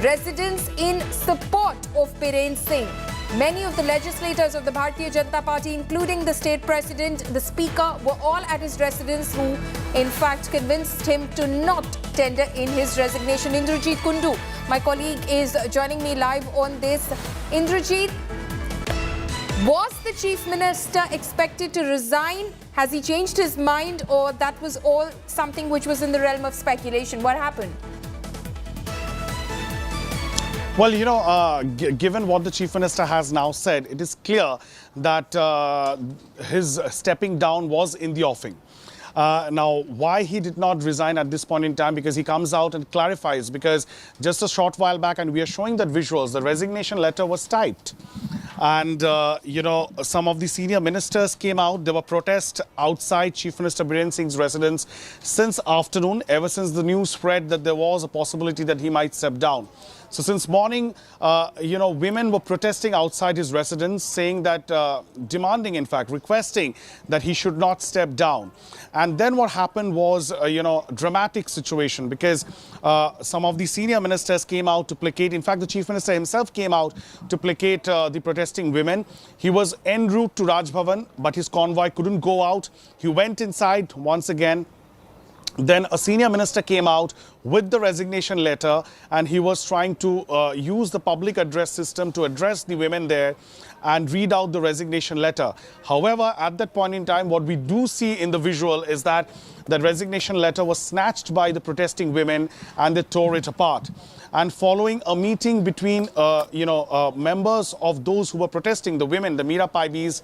residence in support of Biren Singh. Many of the legislators of the Bharatiya Janata Party, including the state president, the speaker, were all at his residence, who in fact convinced him to not tender in his resignation. Indrajit Kundu, my colleague, is joining me live on this. Indrajit, was the chief minister expected to resign? Has he changed his mind, or that was all something which was in the realm of speculation? What happened? Well, you know, given what the Chief Minister has now said, it is clear that his stepping down was in the offing. Now, why he did not resign at this point in time, because he comes out and clarifies, because just a short while back, and we are showing that visuals, the resignation letter was typed. And, you know, some of the senior ministers came out. There were protests outside Chief Minister Biren Singh's residence since afternoon, ever since the news spread that there was a possibility that he might step down. So since morning, you know, women were protesting outside his residence, saying that, demanding, in fact, requesting that he should not step down. And then what happened was, you know, dramatic situation, because some of the senior ministers came out to placate. In fact, the Chief Minister himself came out to placate the protesting women. He was en route to Raj Bhavan, but his convoy couldn't go out. He went inside once again. Then a senior minister came out with the resignation letter, and he was trying to use the public address system to address the women there and read out the resignation letter. However, at that point in time, what we do see in the visual is that the resignation letter was snatched by the protesting women and they tore it apart. And following a meeting between, members of those who were protesting, the women, the Meera Paibis,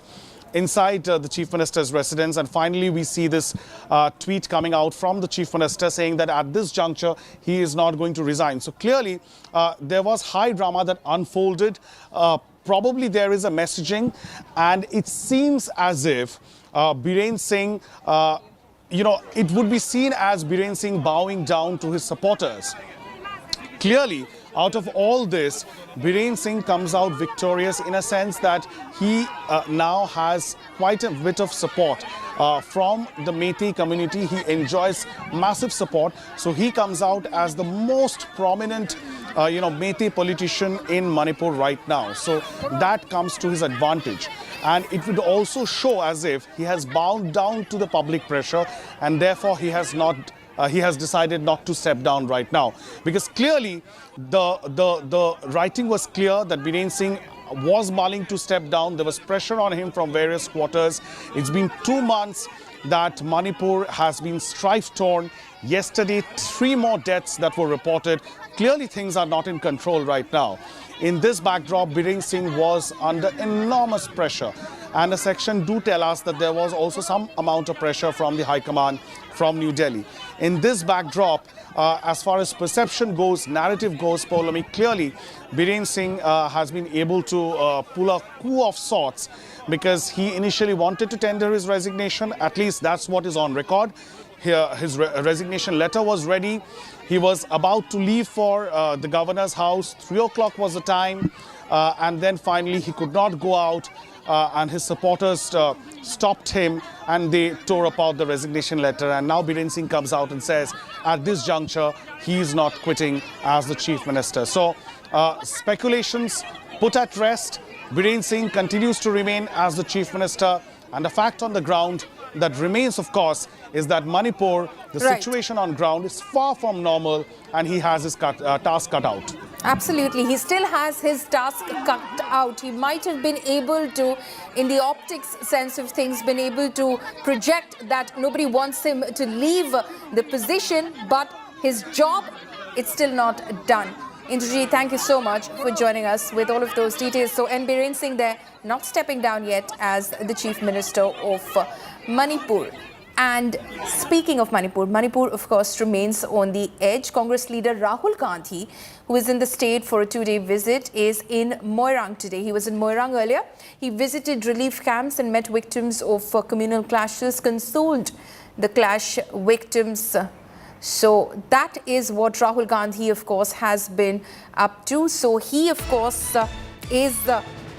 inside the Chief Minister's residence, and finally we see this tweet coming out from the Chief Minister saying that at this juncture he is not going to resign. So clearly there was high drama that unfolded. Probably there is a messaging, and it seems as if Biren Singh, it would be seen as Biren Singh bowing down to his supporters. Clearly, out of all this, Biren Singh comes out victorious in a sense that he now has quite a bit of support from the Meitei community. He enjoys massive support. So he comes out as the most prominent, Meitei politician in Manipur right now. So that comes to his advantage. And it would also show as if he has bowed down to the public pressure, and therefore he has decided not to step down right now, because clearly the writing was clear that Biren Singh was mulling to step down. There was pressure on him from various quarters. It's been 2 months that Manipur has been strife-torn. Yesterday, 3 more deaths that were reported. Clearly, things are not in control right now. In this backdrop, Biren Singh was under enormous pressure. And the section do tell us that there was also some amount of pressure from the High Command from New Delhi. In this backdrop, as far as perception goes, narrative goes, Paulami, clearly Biren Singh has been able to pull a coup of sorts, because he initially wanted to tender his resignation. At least that's what is on record. His resignation letter was ready. He was about to leave for the governor's house. 3 o'clock was the time. And then finally he could not go out. And his supporters stopped him, and they tore apart the resignation letter. And now Biren Singh comes out and says at this juncture he is not quitting as the Chief Minister. So speculations put at rest. Biren Singh continues to remain as the Chief Minister, and the fact on the ground that remains, of course, is that Manipur, the situation on ground is far from normal, and he has his task cut out. Absolutely. He still has his task cut out. He might have been able to, in the optics sense of things, been able to project that nobody wants him to leave the position, but his job, it's still not done. Indrajit, thank you so much for joining us with all of those details. So, Biren Singh there, not stepping down yet as the Chief Minister of Manipur. And speaking of Manipur, Manipur, of course, remains on the edge. Congress leader Rahul Gandhi, who is in the state for a 2-day visit, is in Moirang today. He was in Moirang earlier. He visited relief camps and met victims of communal clashes, consoled the clash victims. So that is what Rahul Gandhi, of course, has been up to. So he, of course, is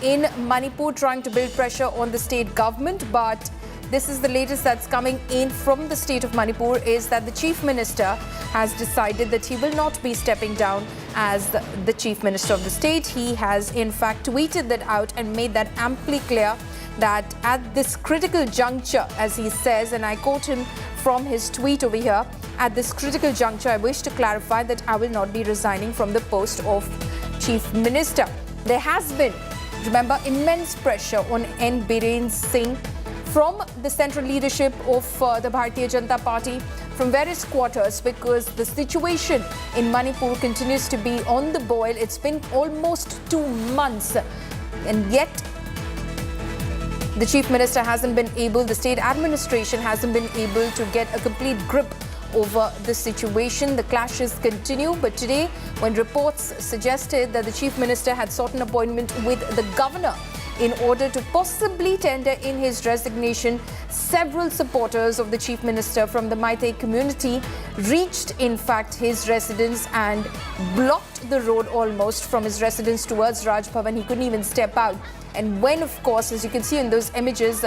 in Manipur trying to build pressure on the state government. But this is the latest that's coming in from the state of Manipur, is that the Chief Minister has decided that he will not be stepping down as the Chief Minister of the state. He has, in fact, tweeted that out and made that amply clear that at this critical juncture, as he says, and I quote him from his tweet over here, at this critical juncture, I wish to clarify that I will not be resigning from the post of Chief Minister. There has been, remember, immense pressure on Biren Singh from the central leadership of the Bharatiya Janata Party, from various quarters, because the situation in Manipur continues to be on the boil. It's been almost 2 months, and yet the Chief Minister hasn't been able, the state administration hasn't been able to get a complete grip over the situation. The clashes continue, but today, when reports suggested that the Chief Minister had sought an appointment with the governor in order to possibly tender in his resignation, several supporters of the Chief Minister from the Meitei community reached, in fact, his residence and blocked the road almost from his residence towards Raj Bhavan. He couldn't even step out. And when, of course, as you can see in those images,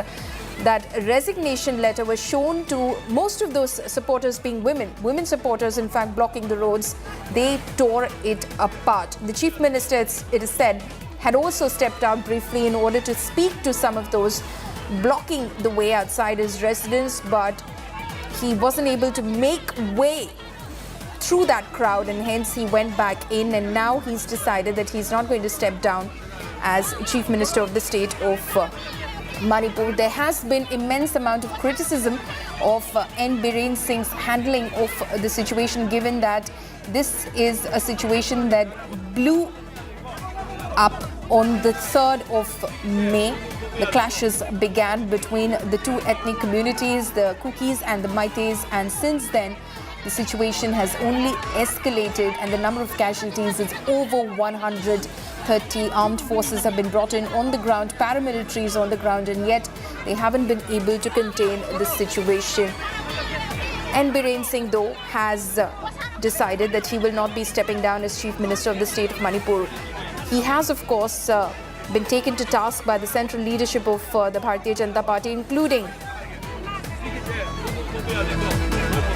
that resignation letter was shown to most of those supporters being women supporters, in fact, blocking the roads, they tore it apart. The Chief Minister, it is said, had also stepped out briefly in order to speak to some of those blocking the way outside his residence, but he wasn't able to make way through that crowd, and hence he went back in, and now he's decided that he's not going to step down as Chief Minister of the state of Manipur. There has been immense amount of criticism of N. Biren Singh's handling of the situation, given that this is a situation that blew up on the 3rd of May. The clashes began between the two ethnic communities, the Kukis and the Meiteis, and since then the situation has only escalated and the number of casualties is over 130. Armed forces have been brought in on the ground, paramilitaries on the ground, and yet they haven't been able to contain the situation. N. Biren Singh, though, has decided that he will not be stepping down as Chief Minister of the state of Manipur. He has, of course, been taken to task by the central leadership of the Bharatiya Janata Party, including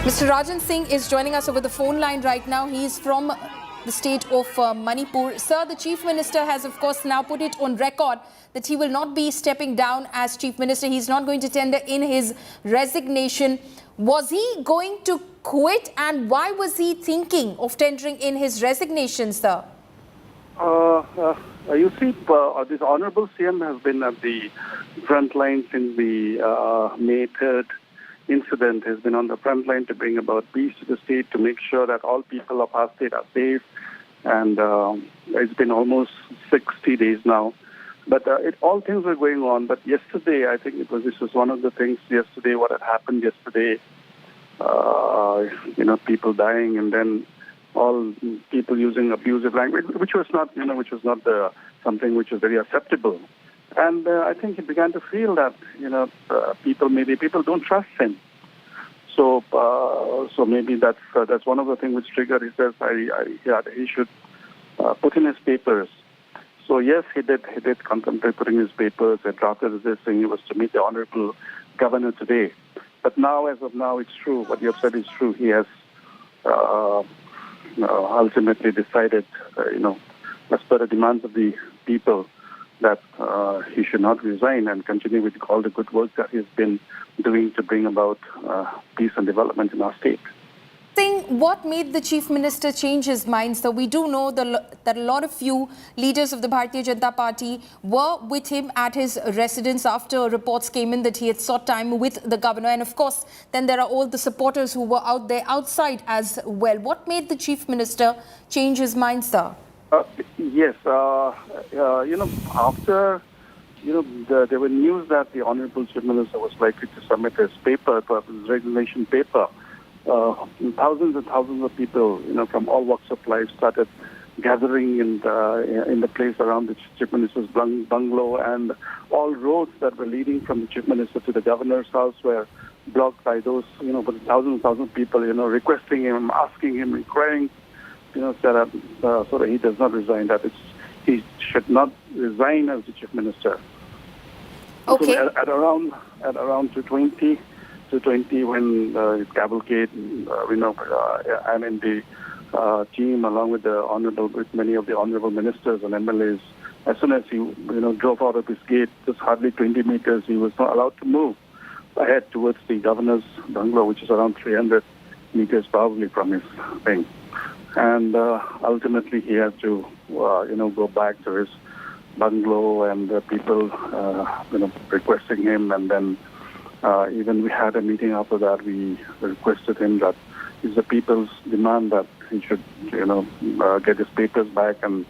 Mr. Rajan Singh is joining us over the phone line right now. He is from the state of Manipur. Sir, the Chief Minister has, of course, now put it on record that he will not be stepping down as Chief Minister. He's not going to tender in his resignation. Was he going to quit, and why was he thinking of tendering in his resignation, sir? You see, this Honorable CM has been at the front line since the May 3rd incident. Has been on the front line to bring about peace to the state, to make sure that all people of our state are safe. And it's been almost 60 days now. But all things were going on. But yesterday, I think this was one of the things yesterday, what had happened yesterday, people dying, and then all people using abusive language, which was not something which was very acceptable. And I think he began to feel that, people don't trust him. So maybe that's one of the things which triggered. He says he should put in his papers. So yes, he did contemplate putting his papers. He drafted this thing. He was to meet the Honorable Governor today. But now, as of now, it's true. What you have said is true. He has ultimately decided, as per the demands of the people, that he should not resign and continue with all the good work that he's been doing to bring about peace and development in our state. What made the Chief Minister change his mind? So we do know that a lot of you leaders of the Bharatiya Janata Party were with him at his residence after reports came in that he had sought time with the governor. And of course, then there are all the supporters who were out there outside as well. What made the Chief Minister change his mind, sir? Yes, after there were news that the Honorable Chief Minister was likely to submit his paper, his resignation paper. Thousands and thousands of people, from all walks of life, started gathering in the place around the Chief Minister's bungalow, and all roads that were leading from the Chief Minister to the Governor's house were blocked by those, thousands and thousands of people, requesting him, asking him, inquiring, so that he does not resign. That he should not resign as the Chief Minister. Okay. So at around 2:20 when his cavalcade, I'm in the team along with many of the honorable ministers and MLAs. As soon as he drove out of his gate, just hardly 20 meters, he was not allowed to move ahead towards the governor's bungalow, which is around 300 meters probably from his thing. And ultimately, he had to go back to his bungalow, and people requesting him, and then even we had a meeting after that. We requested him that it's the people's demand that he should, get his papers back and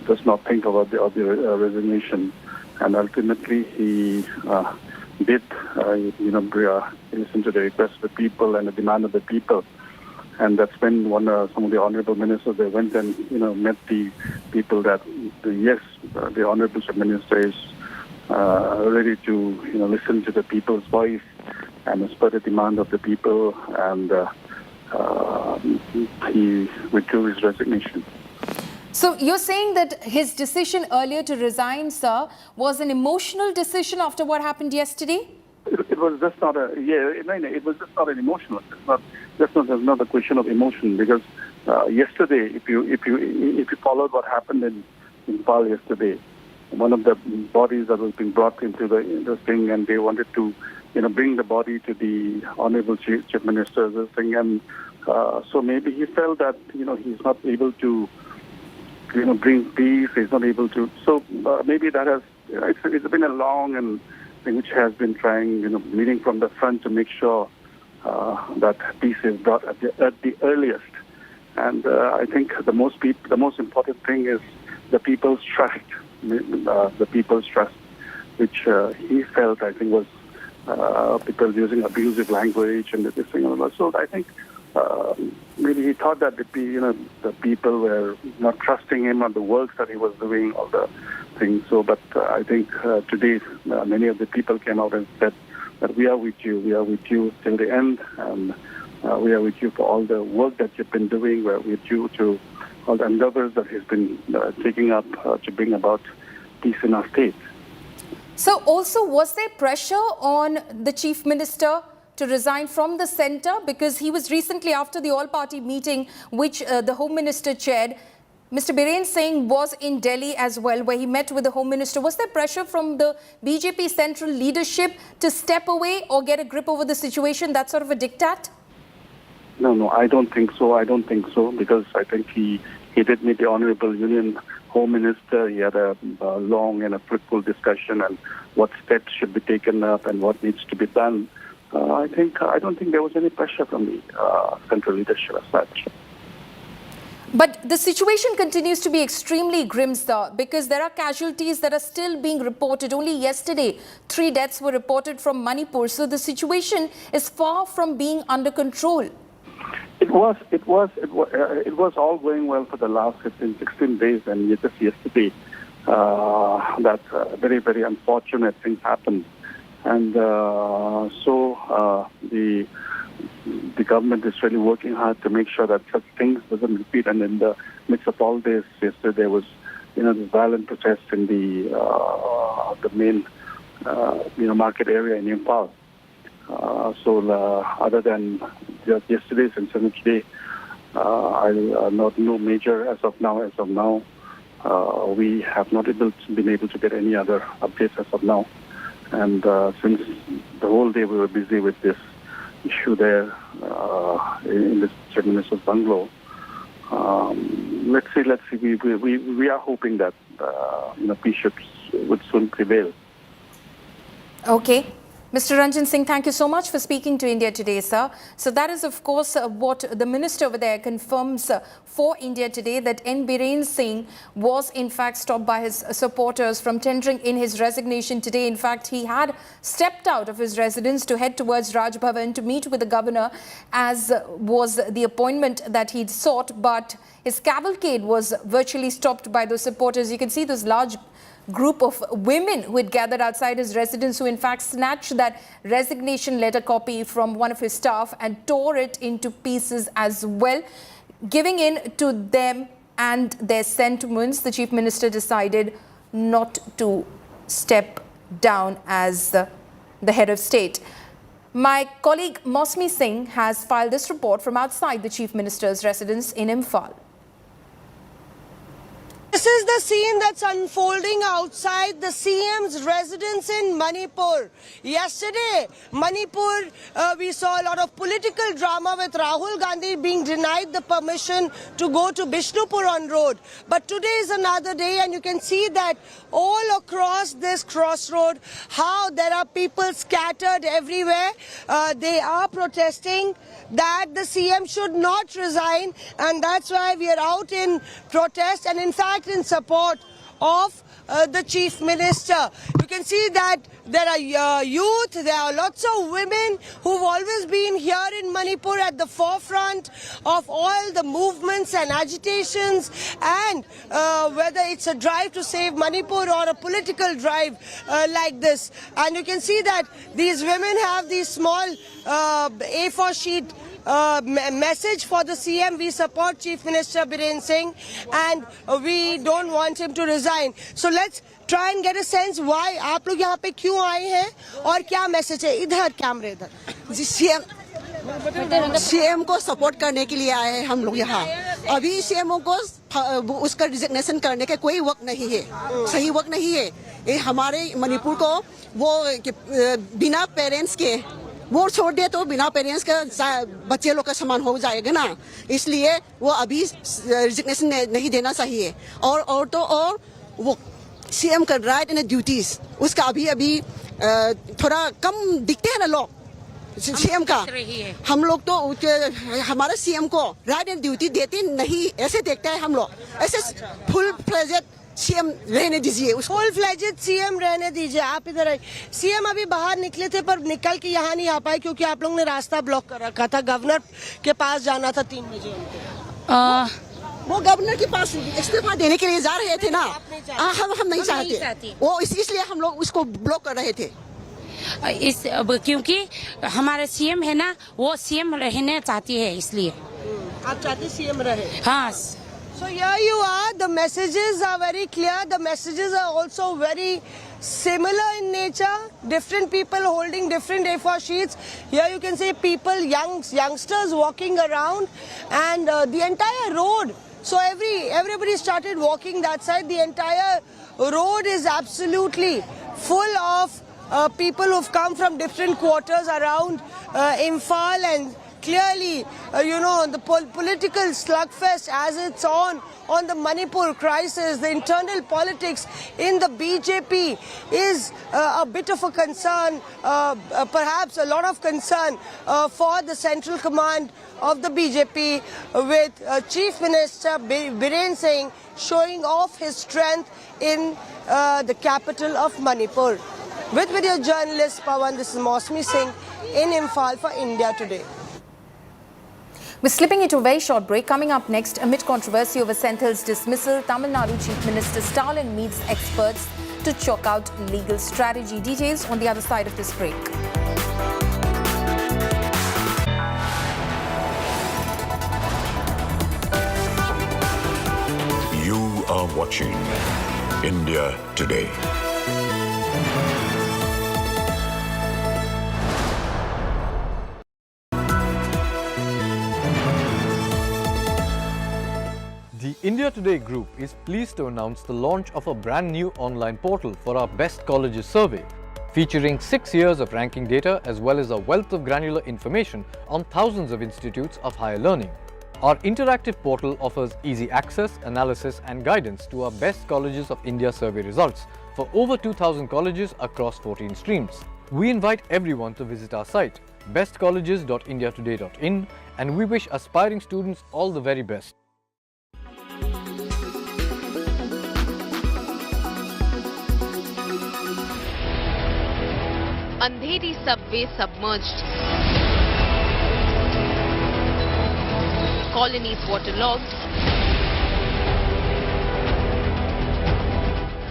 just not think about the resignation. And ultimately, he did, listen to the request of the people and the demand of the people. And that's when some of the honorable ministers, they went and, met the people that, yes, the honorable chief minister is ready to, listen to the people's voice and as per the demand of the people, and he withdrew his resignation. So you're saying that his decision earlier to resign, sir, was an emotional decision after what happened yesterday? It was just not it was just not an emotional. It's not a question of emotion, because yesterday, if you followed what happened in Impal yesterday, one of the bodies that was being brought into the thing, and they wanted to, bring the body to the honorable chief minister's thing, and so maybe he felt that he's not able to bring peace. He's not able to. So maybe that has. It's been a long and thing which has been trying, leading from the front to make sure that peace is brought at the earliest. And I think the most important thing is the people's trust. The people's trust, which he felt, I think, was people using abusive language and this thing. So I think maybe he thought that the people were not trusting him on the work that he was doing, all the things. So, but I think today many of the people came out and said that we are with you till the end, and we are with you for all the work that you've been doing. We're with you to all the endeavors that he's been taking up to bring about peace in our state. So also, was there pressure on the Chief Minister to resign from the centre? Because he was recently, after the all-party meeting, which the Home Minister chaired, Mr. Biren Singh was in Delhi as well, where he met with the Home Minister. Was there pressure from the BJP central leadership to step away or get a grip over the situation, that sort of a diktat? No, I don't think so, because I think he did meet the Honourable Union Home Minister. He had a long and a fruitful discussion on what steps should be taken up and what needs to be done. I don't think there was any pressure from the central leadership as such. But the situation continues to be extremely grim, sir, because there are casualties that are still being reported. Only yesterday, 3 deaths were reported from Manipur. So the situation is far from being under control. It was all going well for the last 15, 16 days, and just yesterday, that very, very unfortunate things happened. And so the government is really working hard to make sure that such things doesn't repeat. And in the midst of all this, yesterday there was, this violent protest in the main, market area in Impal. So other than just yesterday's incident today, no major as of now. We have not been able to get any other updates as of now. And since the whole day we were busy with this issue there in the Chief Minister's bungalow, let's see. We are hoping that peace would soon prevail. Okay. Mr. Ranjan Singh, thank you so much for speaking to India Today, sir. So that is, of course, what the minister over there confirms for India Today, that N. Biren Singh was in fact stopped by his supporters from tendering in his resignation today. In fact, he had stepped out of his residence to head towards Raj Bhavan to meet with the governor, as was the appointment that he'd sought, but his cavalcade was virtually stopped by those supporters. You can see this large group of women who had gathered outside his residence, who in fact snatched that resignation letter copy from one of his staff and tore it into pieces as well. Giving in to them and their sentiments, the Chief Minister decided not to step down as the head of state. My colleague Mosmi Singh has filed this report from outside the Chief Minister's residence in Imphal. This is the scene that's unfolding outside the CM's residence in Manipur. Yesterday, Manipur, we saw a lot of political drama with Rahul Gandhi being denied the permission to go to Bishnupur on road. But today is another day, and you can see that all across this crossroad, how there are people scattered everywhere. They are protesting that the CM should not resign, and that's why we are out in protest and in fact in support of the Chief Minister. You can see that there are youth, there are lots of women who've always been here in Manipur at the forefront of all the movements and agitations, and whether it's a drive to save Manipur or a political drive like this. And you can see that these women have these small A4 sheet message for the CM. We support Chief Minister Biren Singh and we don't want him to resign. So let's try and get a sense why आप लोग यहाँ पे क्यों आए हैं और क्या message है. इधर कैमरे इधर. जी सीएम को सपोर्ट करने के लिए आए हैं हम लोग यहाँ. अभी सीएम को उसका रिजिग्नेशन करने का कोई वक्त नहीं है, सही वक्त नहीं है. ये हमारे मणिपुर को वो बिना पेरेंट्स के वो छोड़ दे तो बिना पेरेंट्स का बच्चे लोग का समान हो जाएगा ना. इसलिए वो अभी रिजिग्नेशन नहीं देना चाहिए. और वो सीएम का राइट एंड ड्यूटीज उसका अभी थोड़ा कम दिखते हैं ना लोग सीएम का. हम लोग तो हमारे सीएम को राइट एंड ड्यूटी देते नहीं, ऐसे देखते हैं हम लोग. ऐसे फुल फ्लेजेड सीएम रहने दीजिए, फुल फ्लेजेड सीएम रहने दीजिए. आप इधर आइए. सीएम अभी बाहर निकले थे पर निकल के यहाँ नहीं आ पाए क्योंकि आप लोगों ने रास्ता ब्लॉक कर रखा था. गवर्नर के पास जाना था 3 बजे उनको. वो गवर्नर के पास इस्तीफा देने के लिए जा रहे थे ना. हम नहीं चाहते वो, इसलिए हम लोग उसको ब्लॉक कर रहे थे. क्योंकि हमारे सीएम है ना, वो सीएम रहना चाहती है, इसलिए. आप चाहते सीएम रहे? हाँ. So here you are. The messages are very clear. The messages are also very similar in nature. Different people holding different A4 sheets. Here you can see people, youngsters walking around, and the entire road. So everybody started walking that side. The entire road is absolutely full of people who've come from different quarters around Imphal, and clearly, the political slugfest as it's on the Manipur crisis, the internal politics in the BJP is a bit of a concern, perhaps a lot of concern for the central command of the BJP, with Chief Minister Biren Singh showing off his strength in the capital of Manipur. With video journalist Pawan, this is Mosmi Singh in Imphal for India Today. We're slipping into a very short break. Coming up next, amid controversy over Senthil's dismissal, Tamil Nadu Chief Minister Stalin meets experts to chalk out legal strategy. Details on the other side of this break. You are watching India Today. The India Today group is pleased to announce the launch of a brand new online portal for our Best Colleges survey, featuring 6 years of ranking data as well as a wealth of granular information on thousands of institutes of higher learning. Our interactive portal offers easy access, analysis and guidance to our Best Colleges of India survey results for over 2,000 colleges across 14 streams. We invite everyone to visit our site, bestcolleges.indiatoday.in, and we wish aspiring students all the very best. Andheri subway submerged. Colonies waterlogged.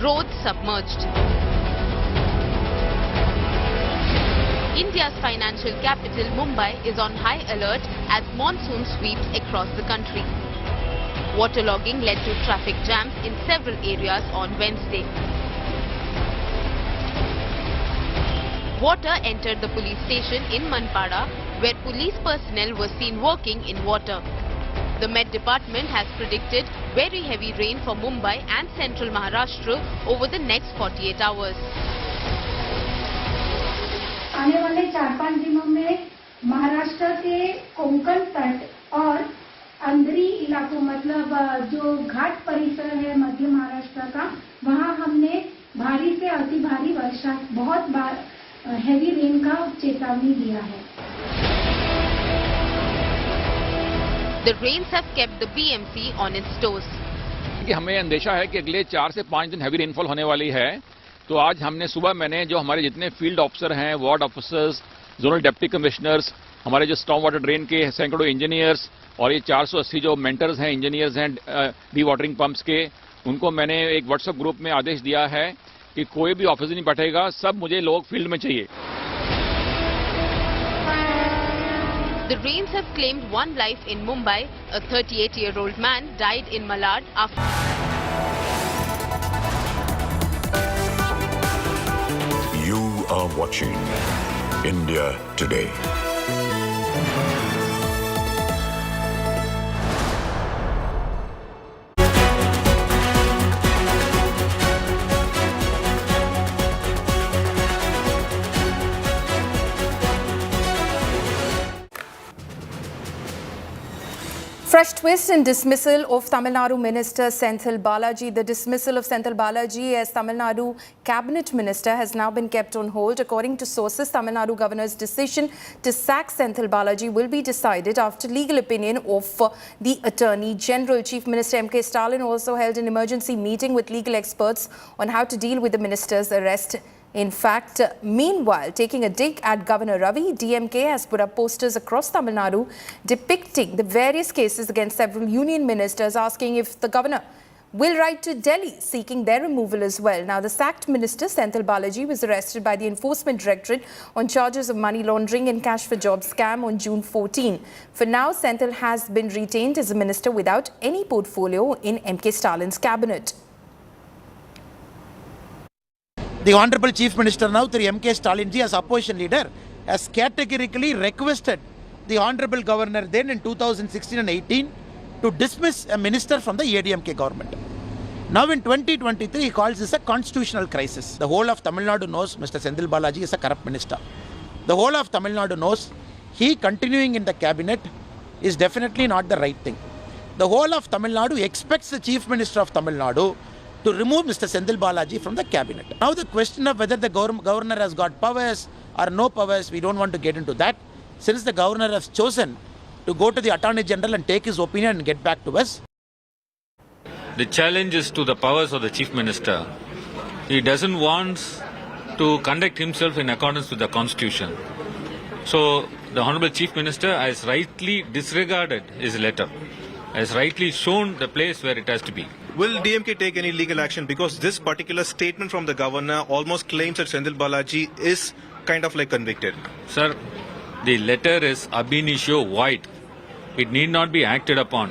Roads submerged. India's financial capital Mumbai is on high alert as monsoon sweeps across the country. Waterlogging led to traffic jams in several areas on Wednesday. Water entered the police station in Manpada, where police personnel were seen working in water. The Met Department has predicted very heavy rain for Mumbai and central Maharashtra over the next 48 hours. आने वाले 4-5 दिनों में महाराष्ट्र के कोंकण तट और अंदरी इलाकों मतलब जो घाट परिसर है मध्य महाराष्ट्र का वहां हमने भारी से अति भारी वर्षा बहुत बार हेवी रेन का चेतावनी दिया है. The rains have kept the BMC on its toes. हमें अंदेशा है कि अगले 4 से 5 दिन हैवी रेनफॉल होने वाली है. तो आज हमने सुबह मैंने जो हमारे जितने फील्ड ऑफिसर हैं, ward officers, zonal deputy commissioners, हमारे जो स्टॉर्म वाटर ड्रेन के सैकड़ों इंजीनियर्स और ये 480 जो मेंटर्स हैं, इंजीनियर्स हैं डी वाटरिंग पंप्स के, उनको मैंने एक व्हाट्सएप ग्रुप में आदेश दिया है कि कोई भी ऑफिस नहीं बैठेगा, सब मुझे लोग फील्ड में चाहिए. The rains have claimed one life in Mumbai. A 38-year-old man died in Malad after. You are watching India Today. Fresh twist in dismissal of Tamil Nadu Minister Senthil Balaji. The dismissal of Senthil Balaji as Tamil Nadu Cabinet Minister has now been kept on hold. According to sources, Tamil Nadu Governor's decision to sack Senthil Balaji will be decided after legal opinion of the Attorney General. Chief Minister M.K. Stalin also held an emergency meeting with legal experts on how to deal with the minister's arrest. In fact, meanwhile, taking a dig at Governor Ravi, DMK has put up posters across Tamil Nadu depicting the various cases against several union ministers, asking if the governor will write to Delhi seeking their removal as well. Now, the sacked minister, Senthil Balaji, was arrested by the Enforcement Directorate on charges of money laundering and cash for job scam on June 14. For now, Senthil has been retained as a minister without any portfolio in M.K. Stalin's cabinet. The Honorable Chief Minister now, through M.K. Stalin ji as opposition leader, has categorically requested the Honorable Governor then in 2016 and 18 to dismiss a minister from the ADMK government. Now in 2023, he calls this a constitutional crisis. The whole of Tamil Nadu knows Mr. Senthil Balaji is a corrupt minister. The whole of Tamil Nadu knows he continuing in the cabinet is definitely not the right thing. The whole of Tamil Nadu expects the Chief Minister of Tamil Nadu to remove Mr. Senthil Balaji from the cabinet. Now the question of whether the governor has got powers or no powers, we don't want to get into that. Since the governor has chosen to go to the Attorney General and take his opinion and get back to us. The challenge is to the powers of the Chief Minister. He doesn't want to conduct himself in accordance with the Constitution. So the Honorable Chief Minister has rightly disregarded his letter, has rightly shown the place where it has to be. Will DMK take any legal action? Because this particular statement from the governor almost claims that Senthil Balaji is kind of like convicted. Sir, the letter is ab initio void. It need not be acted upon.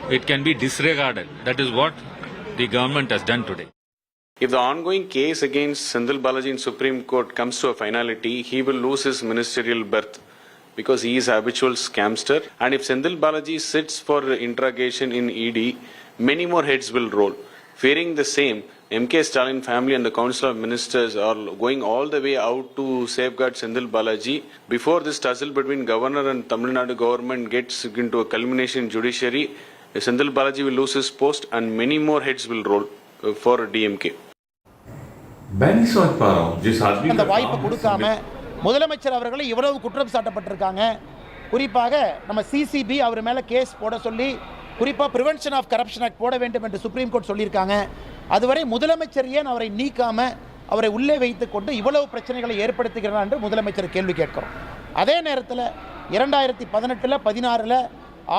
It can be disregarded. That is what the government has done today. If the ongoing case against Senthil Balaji in Supreme Court comes to a finality, he will lose his ministerial berth because he is a habitual scamster. And if Senthil Balaji sits for interrogation in ED, many more heads will roll. Fearing the same, M.K. Stalin family and the Council of Ministers are going all the way out to safeguard Senthil Balaji. Before this tussle between governor and Tamil Nadu government gets into a culmination in judiciary, Senthil Balaji will lose his post and many more heads will roll for DMK. அந்த வாய்ப்பு கொடுக்காம முதலமைச்சர் அவர்களை இவ்வளவு குற்றம் சாட்டப்பட்டிருக்காங்க. குறிப்பாக நம்ம CCB அவர் மேல கேஸ் போட சொல்லி குறிப்பாக பிரிவென்ஷன் ஆஃப் கரப்ஷன் ஆக்ட் போட வேண்டும் என்று சுப்ரீம் கோர்ட் சொல்லியிருக்காங்க. அதுவரை முதலமைச்சர் ஏன் அவரை நீக்காம அவரை உள்ளே வைத்துக் கொண்டு இவ்வளவு பிரச்சனைகளை ஏற்படுத்துகிறார் என்று முதலமைச்சர் கேள்வி கேட்கிறோம். அதே நேரத்தில் 2018 16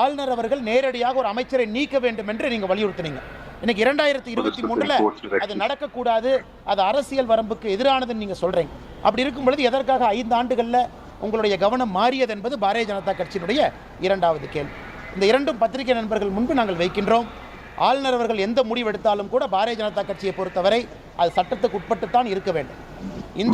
ஆளுநர் அவர்கள் நேரடியாக ஒரு அமைச்சரை நீக்க வேண்டும் என்று நீங்கள் வலியுறுத்தினீங்க. இன்னைக்கு 2023 அது நடக்கக்கூடாது, அது அரசியல் வரம்புக்கு எதிரானதுன்னு நீங்கள் சொல்கிறீங்க. அப்படி இருக்கும் பொழுது எதற்காக 5 ஆண்டுகளில் உங்களுடைய கவனம் மாறியது என்பது பாரதிய ஜனதா கட்சியினுடைய இரண்டாவது கேள்வி. இந்த இரண்டும் பத்திரிகை நண்பர்கள் முன்பு நாங்கள் வைக்கின்றோம். ஆளுநர் அவர்கள் எந்த முடிவெடுத்தாலும் கூட பாரதிய ஜனதா கட்சியை பொறுத்தவரை அது சட்டத்துக்கு உட்பட்டு தான் இருக்க வேண்டும்.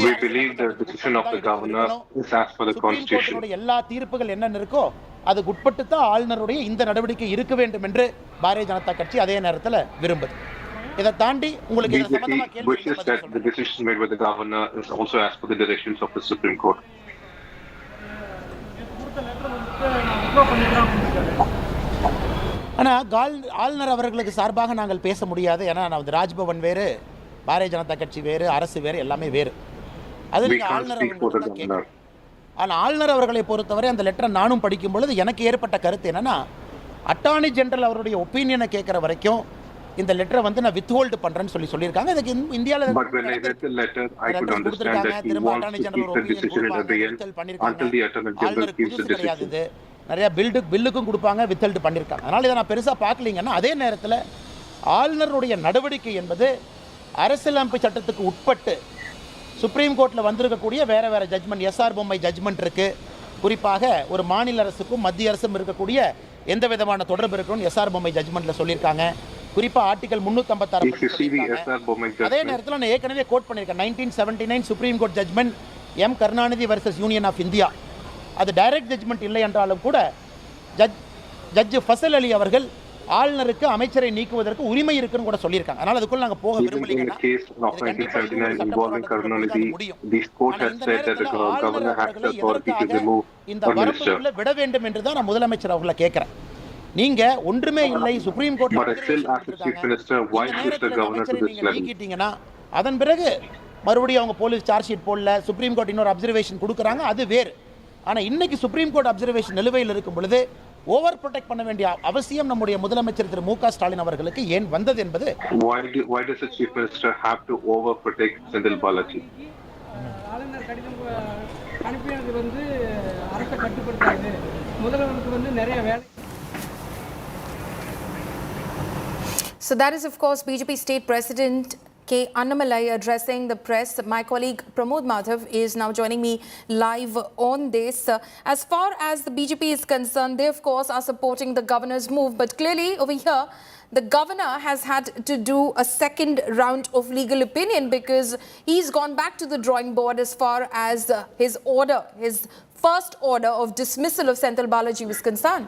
We believe the decision of the governor is as per the constitution. எல்லா தீர்ப்புகள் என்னென்ன இருக்கோ அதுக்கு உட்பட்டு தான் ஆளுநருடைய இந்த நடவடிக்கை இருக்க வேண்டும் என்று பாரதிய ஜனதா கட்சி அதே நேரத்தில் விரும்புது. இதை தாண்டி உங்களுக்கு இது சம்பந்தமா கேள்வி wishes that the decision made by the governor is also as per the directions of the Supreme Court. ஆனால் ஆளுநர் அவர்களுக்கு சார்பாக நாங்கள் பேச முடியாது. ஏன்னா நான் ராஜ்பவன் வேறு, பாரதிய ஜனதா கட்சி வேறு, அரசு வேறு, எல்லாமே வேறு. அது நீங்கள் ஆளுநர் அவர்களுக்கு கேட்கணும். ஆனால் ஆளுநர் அவர்களை பொறுத்தவரை அந்த லெட்டரை நானும் படிக்கும் பொழுது எனக்கு ஏற்பட்ட கருத்து என்னன்னா, அட்டார்னி ஜெனரல் அவருடைய ஒப்பீனியனை கேட்குற வரைக்கும் இந்த லெட்டரை வந்து நான் வித்ஹோல்டு பண்றேன்னு சொல்லியிருக்காங்க. இதுக்கு இந்தியாவில் திரும்ப அட்டார்னி ஜெனரல் கிடையாது, நிறைய பில்லுக்கும் கொடுப்பாங்க, வித்ஹெல்டு பண்ணியிருக்காங்க. அதனால் இதை நான் பெருசாக பார்க்கலீங்கன்னா, அதே நேரத்தில் ஆளுநருடைய நடவடிக்கை என்பது அரசியலமைப்பு சட்டத்துக்கு உட்பட்டு சுப்ரீம் கோர்ட்டில் வந்திருக்கக்கூடிய வேறு வேறு ஜட்மெண்ட், எஸ்ஆர் பொம்மை ஜட்மெண்ட் இருக்குது. குறிப்பாக ஒரு மாநில அரசுக்கும் மத்திய அரசும் இருக்கக்கூடிய எந்த விதமான தொடர்பு இருக்கணும்னு எஸ்ஆர் பொம்மை ஜட்மெண்ட்டில் சொல்லியிருக்காங்க. குறிப்பாக ஆர்டிகல் 356. அதே நேரத்தில் நான் ஏற்கனவே கோட் பண்ணியிருக்கேன் 1979 supreme court judgement M Karunanidhi versus union of India. அது டைரக்ட் ஜட்மெண்ட் இல்லை என்றாலும் கூட ஜட்ஜ் ஃபசல் அலி அவர்கள் ஆளுநருக்கு அமைச்சரை நீக்குவதற்கு உரிமை இருக்குன்னு கூட சொல்லியிருக்காங்க. அதனால அதுக்குள்ள நாங்க போக விரும்பலைங்க. இந்த வரம்புக்குள்ள விட வேண்டும் என்று தான் நான் முதலமைச்சர் அவர்களை கேட்கிறேன். நீங்க ஒன்றுமே இல்லை, சுப்ரீம் கோர்ட் நீக்கிட்டீங்கன்னா அதன் பிறகு மறுபடியும் அவங்க போலீஸ் சார்ஜ் ஷீட் போடல, சுப்ரீம் கோர்ட் இன்னொரு அப்சர்வேஷன் கொடுக்குறாங்க, அது வேறு. ஆனா இன்னைக்கு சுப்ரீம் கோர்ட் அப்சர்வேஷன் நிலுவையில் இருக்கும் பொழுது ஓவர் ப்ரொடெக்ட் பண்ண வேண்டிய அவசியம் நம்முடைய முதலமைச்சர் திரு மு.க. ஸ்டாலின் அவர்களுக்கு ஏன் வந்தது என்பது. Why does the chief minister have to over protect Sendil Balaji? ஆளுநர் கடிதம் அனுப்பியது வந்து அரசை கட்டுப்படுத்தாது, முதல்வருக்கு வந்து நிறைய வேலை. So that is of course BJP State President K. Annamalai addressing the press. My colleague Pramod Madhav is now joining me live on this. As far as the BJP is concerned, they of course are supporting the governor's move, but clearly over here the governor has had to do a second round of legal opinion because he's gone back to the drawing board as far as his first order of dismissal of Sendil Balaji was concerned.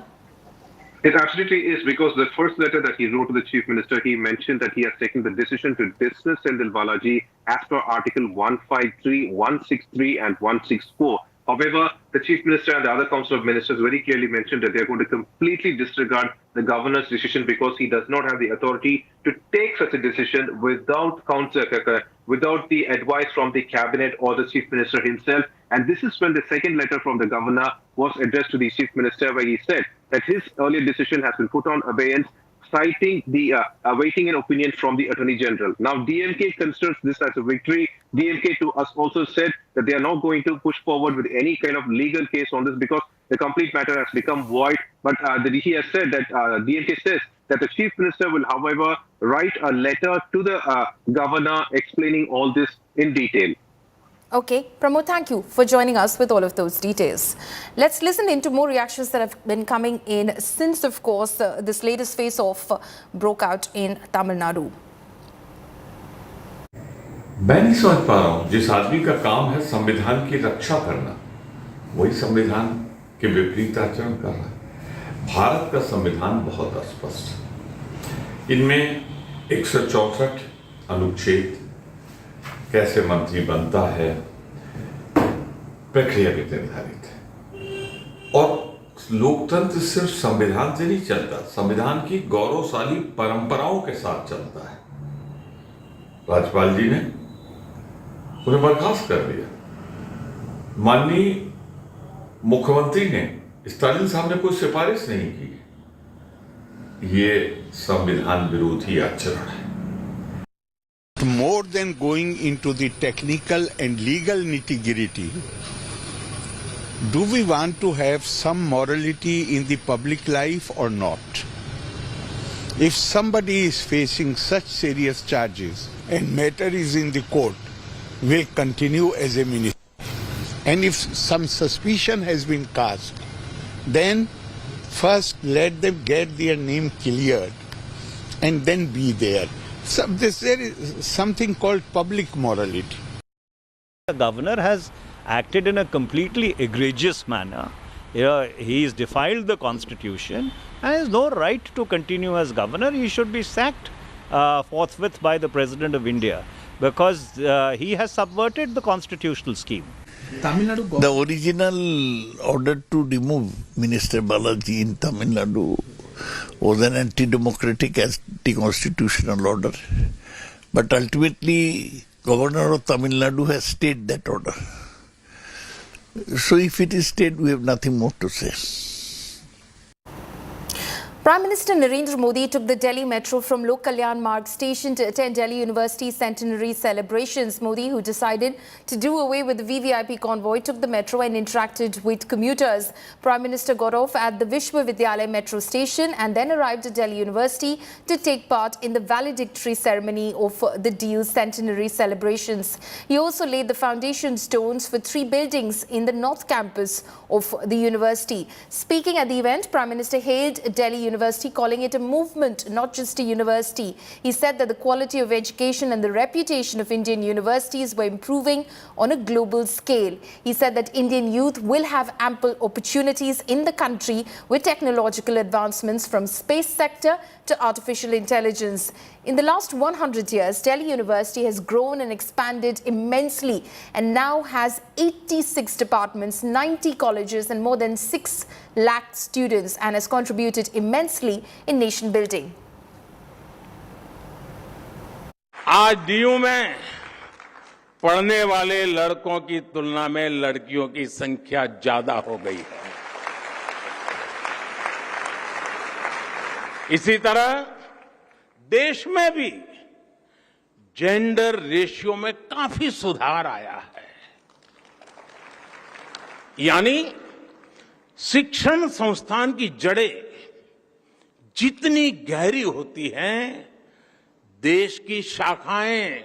It absolutely is, because the first letter that he wrote to the Chief Minister, he mentioned that he has taken the decision to dismiss Sendil Balaji as per Article 153, 163 and 164. However, the Chief Minister and the other Council of Ministers very clearly mentioned that they are going to completely disregard the governor's decision because he does not have the authority to take such a decision without the advice from the cabinet or the Chief Minister himself. And this is when the second letter from the governor was addressed to the Chief Minister, where he said that his earlier decision has been put on abeyance, citing the awaiting an opinion from the Attorney General. Now, DMK considers this as a victory. DMK to us also said that they are not going to push forward with any kind of legal case on this because the complete matter has become void. But he has said that DMK says that the Chief Minister will, however, write a letter to the governor explaining all this in detail. Okay, Pramod, thank you for joining us with all of those details. Let's listen into more reactions that have been coming in since, of course, this latest face-off broke out in Tamil Nadu. मैं नहीं समझ पा रहा हूं, जिस आदमी का काम है संविधान की रक्षा करना, वही संविधान के विपरीत आचरण कर रहा है। भारत का संविधान बहुत स्पष्ट है, इनमें 164 अनुच्छेद, कैसे मंत्री बनता है, प्रक्रिया भी निर्धारित है। और लोकतंत्र सिर्फ संविधान से नहीं चलता, संविधान की गौरवशाली परंपराओं के साथ चलता है। राज्यपाल जी ने उन्हें बर्खास्त कर दिया, माननीय मुख्यमंत्री ने, स्टालिन साहब ने कोई सिफारिश नहीं की। ये संविधान विरोधी आचरण है। More than going into the technical and legal nitty-gritty, do we want to have some morality in the public life or not? If somebody is facing such serious charges and matter is in the court, will continue as a minister. And if some suspicion has been cast, then first let them get their name cleared and then be there. There is something called public morality. The governor has acted in a completely egregious manner. He's defiled the constitution and has no right to continue as governor. He should be sacked forthwith by the President of India because he has subverted the constitutional scheme. The original order to remove Minister Balaji in Tamil Nadu was an anti-democratic, anti-constitutional order. But ultimately, Governor of Tamil Nadu has stayed that order. So if it is stayed, we have nothing more to say. Prime Minister Narendra Modi took the Delhi Metro from Lok Kalyan Marg station to attend Delhi University centenary celebrations. Modi, who decided to do away with the VVIP convoy, took the metro and interacted with commuters. Prime Minister got off at the Vishwavidyalaya metro station and then arrived at Delhi University to take part in the valedictory ceremony of the DU's centenary celebrations. He also laid the foundation stones for 3 buildings in the North Campus of the university. Speaking at the event, Prime Minister hailed Delhi University, calling it a movement, not just a university. He said that the quality of education and the reputation of Indian universities were improving on a global scale. He said that Indian youth will have ample opportunities in the country with technological advancements from space sector to artificial intelligence. In the last 100 years, Delhi University has grown and expanded immensely and now has 86 departments, 90 colleges and more than 6 lakh students, and has contributed immensely in nation building. आज DU में पढ़ने वाले लड़कों की तुलना में लड़कियों की संख्या ज्यादा हो गई है। इसी तरह देश में भी जेंडर रेशियो में काफी सुधार आया है। यानी शिक्षण संस्थान की जड़ें जितनी गहरी होती हैं, देश की शाखाएं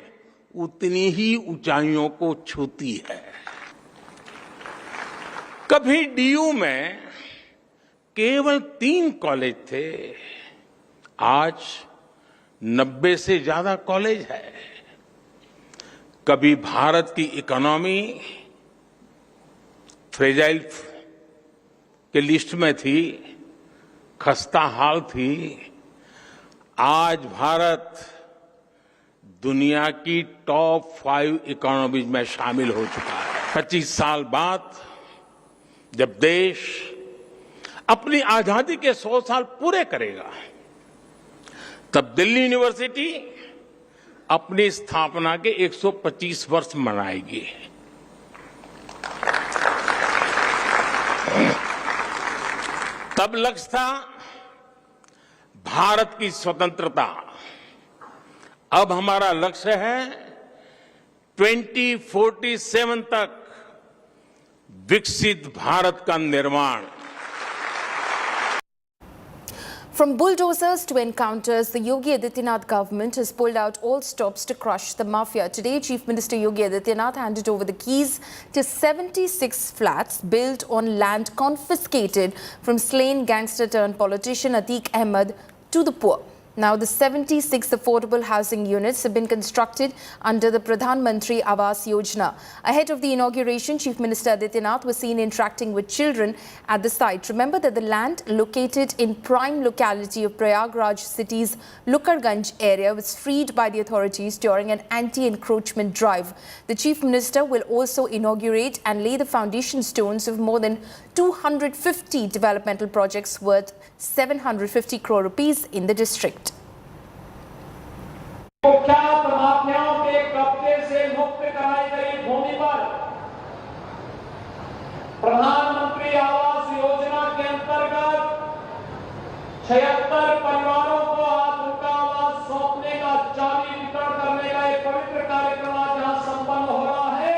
उतनी ही ऊंचाइयों को छूती है। कभी डीयू में केवल 3 कॉलेज थे, आज 90 से ज्यादा कॉलेज है। कभी भारत की इकोनॉमी फ्रेजाइल के लिस्ट में थी, खस्ता हाल थी। आज भारत दुनिया की टॉप 5 इकोनॉमीज में शामिल हो चुका है। 25 साल बाद जब देश अपनी आजादी के 100 साल पूरे करेगा, तब दिल्ली यूनिवर्सिटी अपनी स्थापना के 125 वर्ष मनाएगी। तब लक्ष्य था भारत की स्वतंत्रता। अब हमारा लक्ष्य है 2047 तक विकसित भारत का निर्माण। From bulldozers to encounters, the Yogi Adityanath government has pulled out all stops to crush the mafia. Today, Chief Minister Yogi Adityanath handed over the keys to 76 flats built on land confiscated from slain gangster-turned-politician Atiq Ahmed to the poor. Now, the 76 affordable housing units have been constructed under the Pradhan Mantri Awas Yojana. Ahead of the inauguration, Chief Minister Adityanath was seen interacting with children at the site. Remember that the land located in prime locality of Prayagraj city's Lukarganj area was freed by the authorities during an anti-encroachment drive. The Chief Minister will also inaugurate and lay the foundation stones of more than 250 developmental projects worth 750 crore rupees in the district. कुख्यात माफियाओं के कब्जे से मुक्त कराई गई भूमि पर प्रधानमंत्री आवास योजना के अंतर्गत 76 परिवारों को आज उनका आवास सौंपने का, चाबी वितरण करने का एक पवित्र कार्यक्रम आज यहां संपन्न हो रहा है।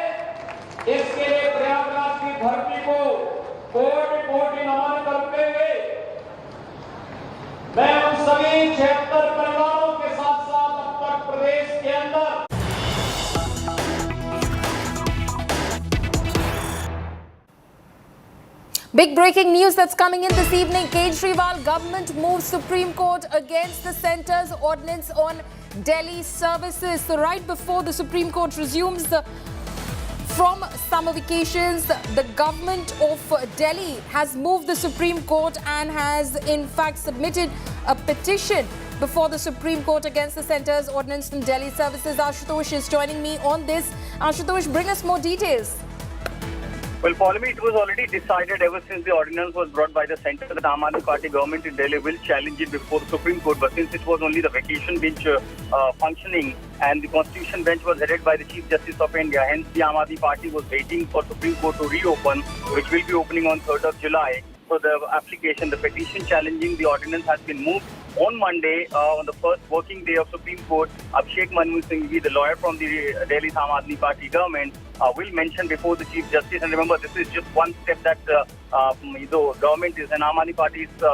इसके लिए प्रयागराज की धरती को कोटि-कोटि नमन करते हुए मैं उन सभी 76 परिवारों के साथ साथ अब तक प्रदेश के अंदर Big breaking news that's coming in this evening. Kejriwal government moves Supreme Court against the centre's ordinance on Delhi services. So right before the Supreme Court resumes from summer vacations, the government of Delhi has moved the Supreme Court and has in fact submitted a petition before the Supreme Court against the centre's ordinance on Delhi services. Ashutosh is joining me on this. Ashutosh, bring us more details. Well, Paulami, it was already decided ever since the ordinance was brought by the centre that Aam Aadmi Party government in Delhi will challenge it before the Supreme Court. But since it was only the vacation bench functioning and the Constitution bench was headed by the Chief Justice of India, hence the Aam Aadmi Party was waiting for Supreme Court to reopen, which will be opening on 3rd of July. So the application, the petition challenging the ordinance has been moved. On Monday, on the first working day of Supreme Court, Abhishek Manu Singhvi, the lawyer from the Delhi's Aam Aadmi Party government, will mention before the Chief Justice. And remember, this is just one step that the government is, and Aam Aadmi Party is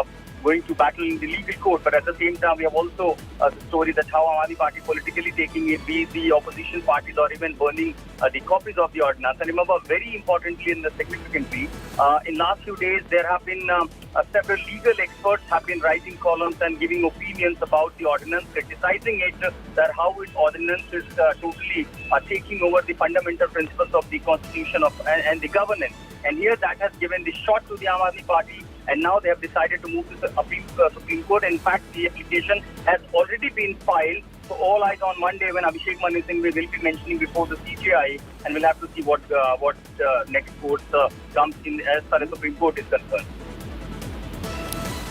going to battle in the legal court. But at the same time, we have also the story that how Aam Aadmi Party politically taking it, be the opposition parties or even burning the copies of the ordinance. And remember, very importantly and significantly, in last few days, there have been several legal experts have been writing columns and giving opinions about the ordinance, criticizing it, that how its ordinance is totally taking over the fundamental principles of the Constitution and the governance. And here that has given the shot to the Aam Aadmi Party, and now they have decided to move to the Supreme Court. In fact, the application has already been filed. So all eyes on Monday when Abhishek Manu Singhvi will be mentioning before the CJI, and we'll have to see what next course comes in as far as the Supreme Court is concerned.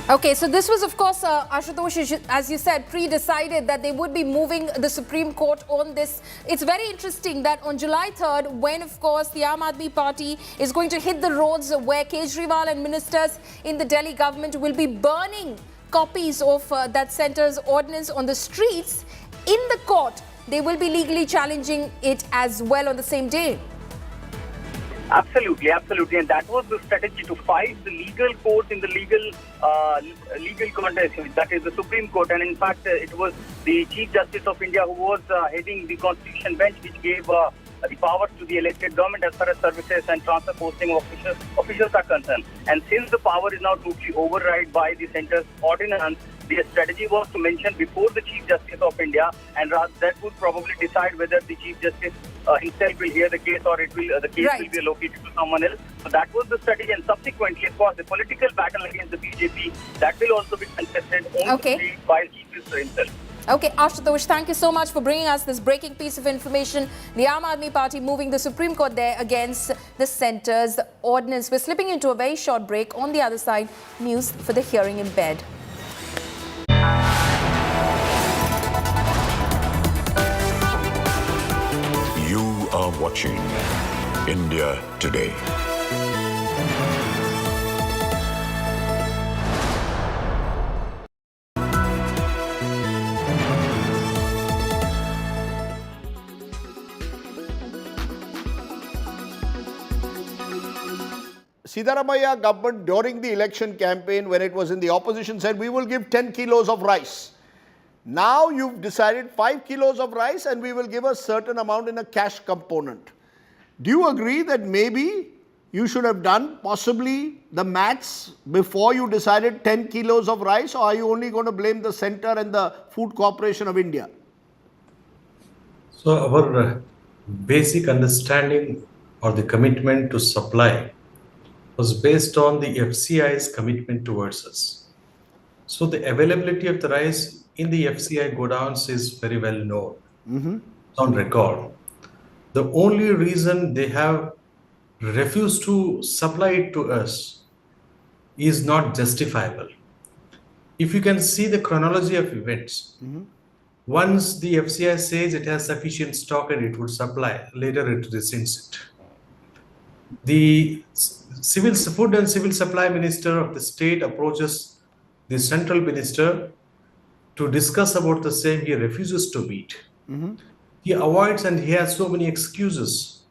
Okay, so this was, of course, Ashutosh, as you said, pre-decided that they would be moving the Supreme Court on this. It's very interesting that on July 3rd, when, of course, the Aam Aadmi Party is going to hit the roads where Kejriwal and ministers in the Delhi government will be burning copies of that centre's ordinance on the streets, in the court, they will be legally challenging it as well on the same day. Absolutely, absolutely, and that was the strategy, to fight the legal court in the legal contest, that is the Supreme Court. And in fact, it was the Chief Justice of India who was heading the Constitution bench, which gave the powers to the elected government as far as services and transfer posting of officials are concerned. And since the power is now totally override by the centre's ordinance, the strategy was to mention before the Chief Justice of India, and that would probably decide whether the Chief Justice himself will hear the case or the case will be allocated to someone else. So that was the strategy, and subsequently, of course, the political battle against the BJP, that will also be contested only by the Chief Minister himself. Okay, Ashutosh, thank you so much for bringing us this breaking piece of information. The Aam Aadmi Party moving the Supreme Court there against the centre's ordinance. We're slipping into a very short break. On the other side, news for the hearing in bed. You are watching India Today. Siddaramaiah government during the election campaign, when it was in the opposition, said we will give 10 kilos of rice. Now you've decided 5 kilos of rice and we will give a certain amount in a cash component. Do you agree that maybe you should have done possibly the maths before you decided 10 kilos of rice, or are you only going to blame the centre and the Food Corporation of India? So our basic understanding or the commitment to supply was based on the FCI's commitment towards us. So the availability of the rice in the FCI godowns is very well known, on record. The only reason they have refused to supply it to us is not justifiable. If you can see the chronology of events, once the FCI says it has sufficient stock and it would supply, later it rescinds it. The Food and Civil Supply Minister of the state approaches the central minister to discuss about the same. He refuses to meet. He avoids, and he has so many excuses.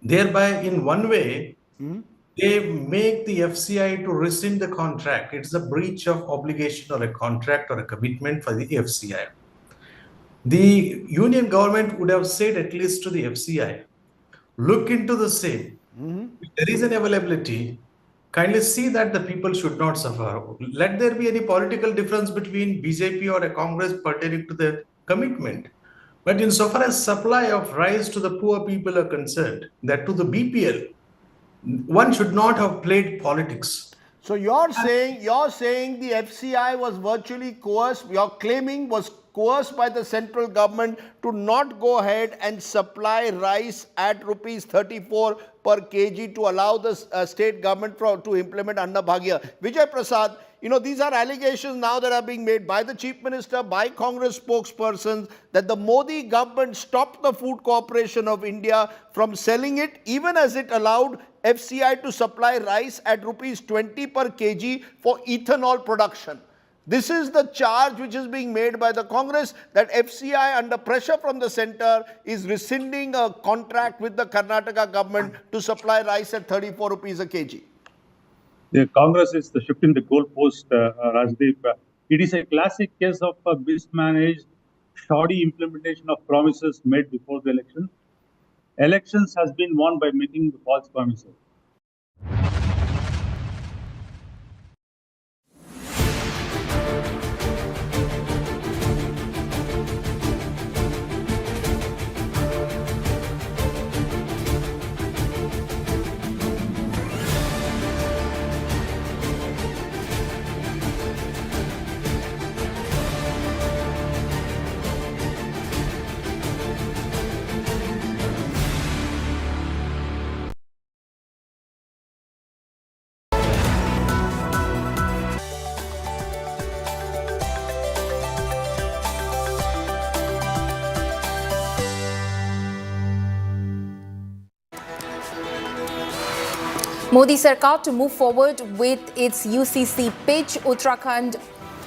Thereby, in one way, they make the FCI to rescind the contract. It's a breach of obligation or a contract or a commitment for the FCI. The union government would have said at least to the FCI, look into the same. If there is an availability, kindly see that the people should not suffer. Let there be any political difference between BJP or a Congress pertaining to the commitment. But insofar as supply of rice to the poor people are concerned, that to the BPL, one should not have played politics. So you're saying the FCI was virtually coerced, you're claiming was coerced by the central government to not go ahead and supply rice at rupees 34 per kg to allow the state government to implement Anna Bhagya. Vijay Prasad, these are allegations now that are being made by the Chief Minister, by Congress spokespersons, that the Modi government stopped the Food Corporation of India from selling it, even as it allowed FCI to supply rice at rupees 20 per kg for ethanol production. This is the charge which is being made by the Congress, that FCI, under pressure from the centre, is rescinding a contract with the Karnataka government to supply rice at 34 rupees a kg. The Congress is shifting the goalpost, Rajdeep. It is a classic case of a mismanaged, shoddy implementation of promises made before the election. Elections has been won by making the false promises. Modi Sarkar to move forward with its UCC pitch. Uttarakhand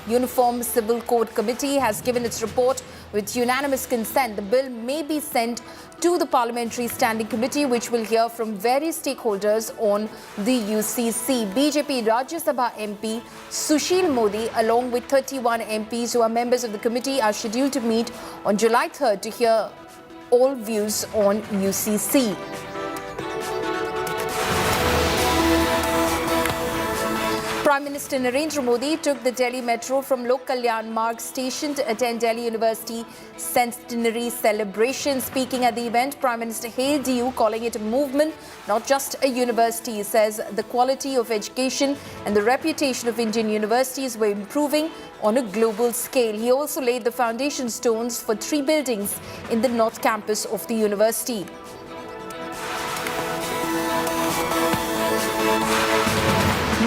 Uniform Civil Code Committee has given its report with unanimous consent. The bill may be sent to the Parliamentary Standing Committee, which will hear from various stakeholders on the UCC. BJP Rajya Sabha MP Sushil Modi, along with 31 MPs who are members of the committee, are scheduled to meet on July 3rd to hear all views on UCC. Prime Minister Narendra Modi took the Delhi Metro from Lok Kalyan Marg station to attend Delhi University centenary celebration. Speaking at the event, Prime Minister hailed DU, calling it a movement, not just a university. He says the quality of education and the reputation of Indian universities were improving on a global scale. He also laid the foundation stones for 3 buildings in the North Campus of the university.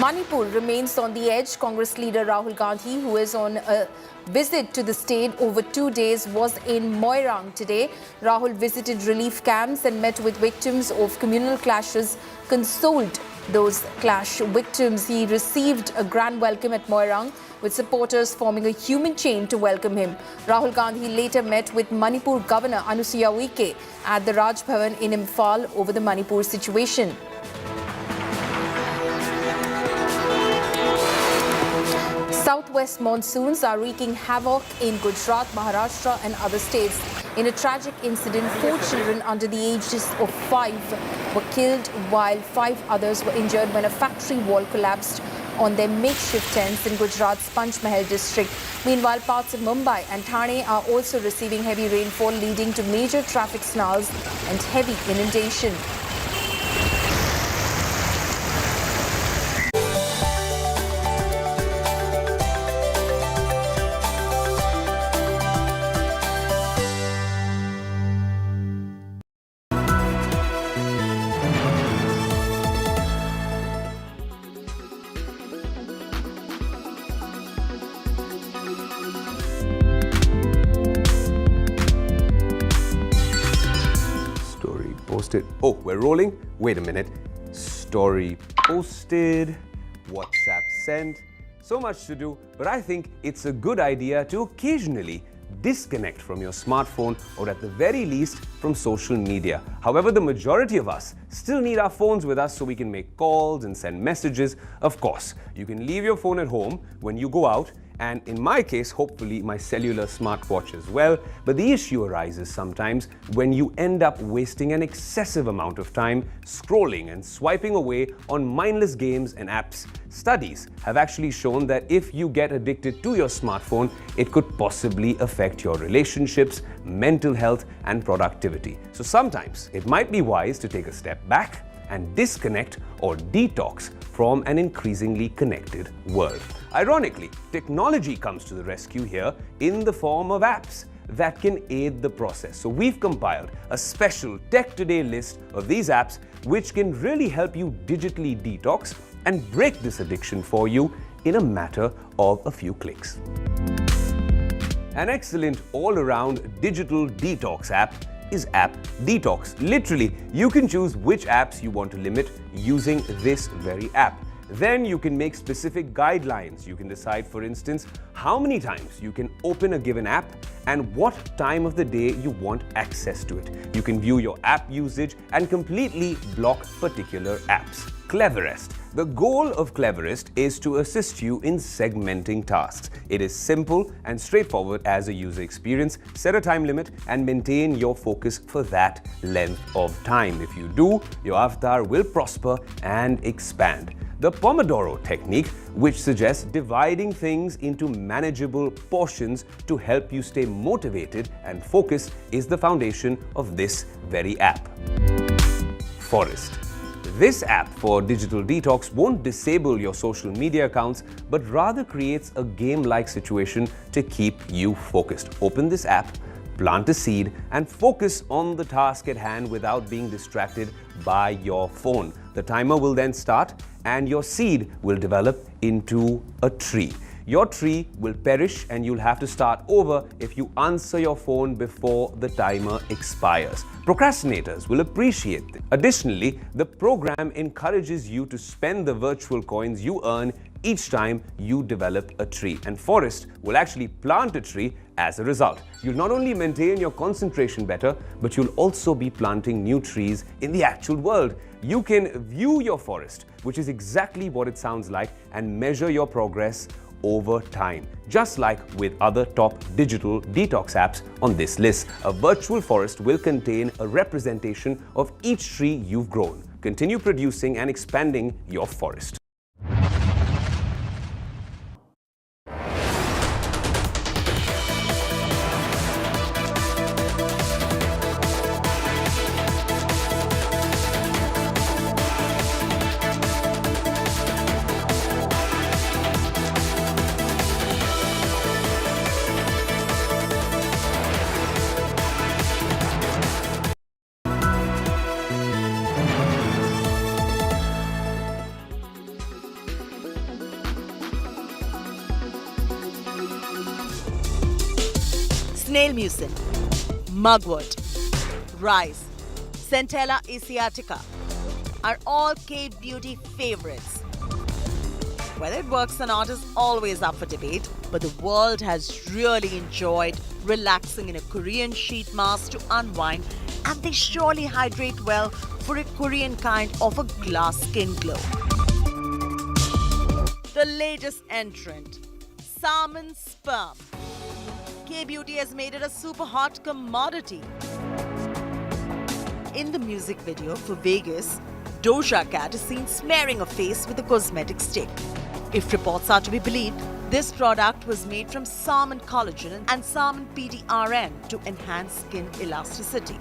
Manipur remains on the edge. Congress leader Rahul Gandhi, who is on a visit to the state over 2 days, was in Moirang today. Rahul visited relief camps and met with victims of communal clashes, consoled those clash victims. He received a grand welcome at Moirang, with supporters forming a human chain to welcome him. Rahul Gandhi later met with Manipur Governor Anusuya Uike at the Raj Bhavan in Imphal over the Manipur situation. Southwest monsoons are wreaking havoc in Gujarat, Maharashtra and other states. In a tragic incident, 4 children under the ages of 5 were killed while 5 others were injured when a factory wall collapsed on their makeshift tents in Gujarat's Panchmahal district. Meanwhile, parts of Mumbai and Thane are also receiving heavy rainfall, leading to major traffic snarls and heavy inundation. Posted. Oh, we're rolling? Wait a minute. Story posted, WhatsApp sent. So much to do, but I think it's a good idea to occasionally disconnect from your smartphone, or at the very least from social media. However, the majority of us still need our phones with us so we can make calls and send messages. Of course, you can leave your phone at home when you go out and in my case, hopefully my cellular smartwatch as well. But the issue arises sometimes when you end up wasting an excessive amount of time scrolling and swiping away on mindless games and apps. Studies have actually shown that if you get addicted to your smartphone, it could possibly affect your relationships, mental health, and productivity. So sometimes it might be wise to take a step back and disconnect or detox from an increasingly connected world. Ironically, technology comes to the rescue here in the form of apps that can aid the process. So we've compiled a special Tech Today list of these apps which can really help you digitally detox and break this addiction for you in a matter of a few clicks. An excellent all-around digital detox app is App Detox. Literally, you can choose which apps you want to limit using this very app. Then you can make specific guidelines. You can decide, for instance, how many times you can open a given app and what time of the day you want access to it. You can view your app usage and completely block particular apps. Cleverest. The goal of Cleverest is to assist you in segmenting tasks. It is simple and straightforward as a user experience. Set a time limit and maintain your focus for that length of time. If you do, your avatar will prosper and expand. The Pomodoro technique, which suggests dividing things into manageable portions to help you stay motivated and focused, is the foundation of this very app. Forest. This app for digital detox won't disable your social media accounts, but rather creates a game-like situation to keep you focused. Open this app, plant a seed, and focus on the task at hand without being distracted by your phone. The timer will then start, and your seed will develop into a tree. Your tree will perish and you'll have to start over if you answer your phone before the timer expires. Procrastinators will appreciate this. Additionally, the program encourages you to spend the virtual coins you earn each time you develop a tree, and Forest will actually plant a tree as a result. You'll not only maintain your concentration better, but you'll also be planting new trees in the actual world. You can view your forest, which is exactly what it sounds like, and measure your progress over time. Just like with other top digital detox apps on this list, a virtual forest will contain a representation of each tree you've grown. Continue producing and expanding your forest. Snail mucin, mugwort, rice, Centella asiatica are all Cape Beauty favorites. Whether it works or not is always up for debate, but the world has really enjoyed relaxing in a Korean sheet mask to unwind, and they surely hydrate well for a Korean kind of a glass skin glow. The latest entrant, salmon sperm. K-Beauty has made it a super hot commodity. In the music video for Vegas, Doja Cat is seen smearing a face with a cosmetic stick. If reports are to be believed, this product was made from salmon collagen and salmon PDRN to enhance skin elasticity.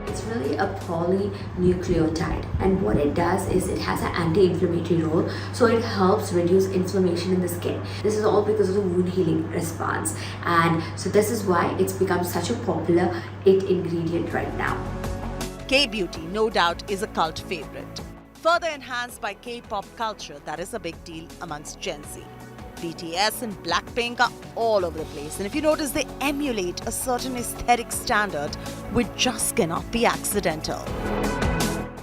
It's really a polynucleotide, and what it does is it has an anti-inflammatory role, so it helps reduce inflammation in the skin. This is all because of the wound healing response, and so this is why it's become such a popular ingredient right now. K-Beauty, no doubt, is a cult favorite. Further enhanced by K-pop culture that is a big deal amongst Gen Z. BTS and Blackpink are all over the place, and if you notice, they emulate a certain aesthetic standard which just cannot be accidental.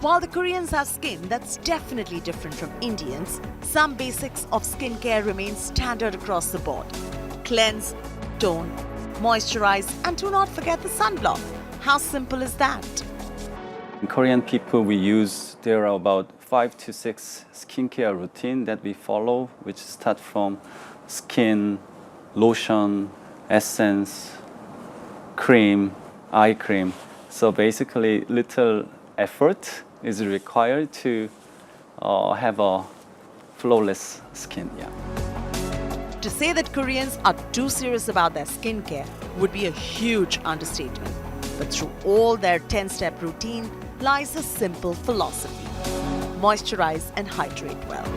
While the Koreans have skin that's definitely different from Indians, some basics of skincare remain standard across the board. Cleanse, tone, moisturize, and do not forget the sunblock. How simple is that? In Korean people, there are about 5 to 6 skincare routine that we follow, which start from skin, lotion, essence, cream, eye cream. So basically, little effort is required to have a flawless skin. Yeah. To say that Koreans are too serious about their skincare would be a huge understatement. But through all their 10-step routine lies a simple philosophy: moisturize and hydrate well.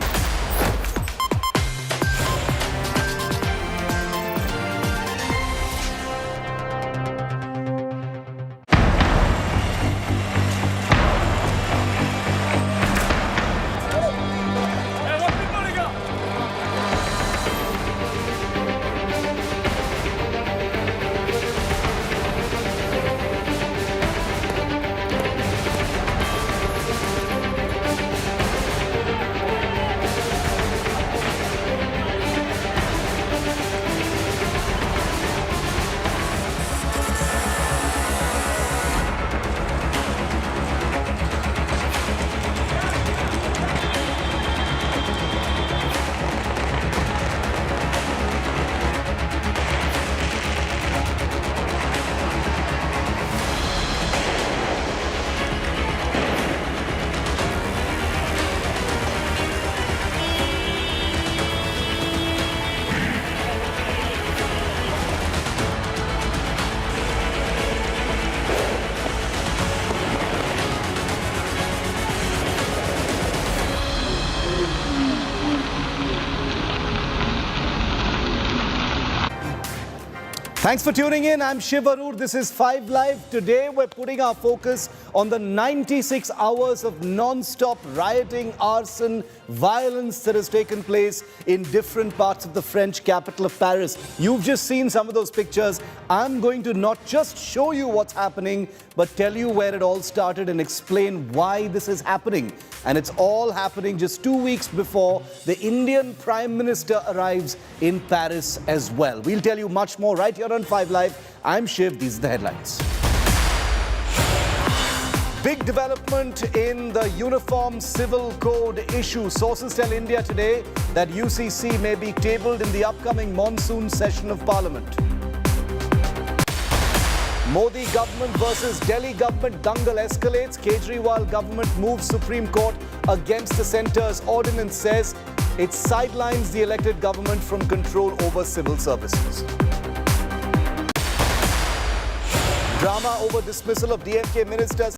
Thanks for tuning in. I'm Shiv. This is 5 Live. Today we're putting our focus on the 96 hours of non-stop rioting, arson, violence that has taken place in different parts of the French capital of Paris. You've just seen some of those pictures. I'm going to not just show you what's happening, but tell you where it all started and explain why this is happening. And it's all happening just 2 weeks before the Indian Prime Minister arrives in Paris as well. We'll tell you much more right here on 5 Live. I'm Shiv. These are the headlines. Big development in the Uniform Civil Code issue. Sources tell India today that UCC may be tabled in the upcoming monsoon session of Parliament. Modi government versus Delhi government dangle escalates. Kejriwal government moves Supreme Court against the centre's ordinance, says it sidelines the elected government from control over civil services. Drama over dismissal of DMK ministers.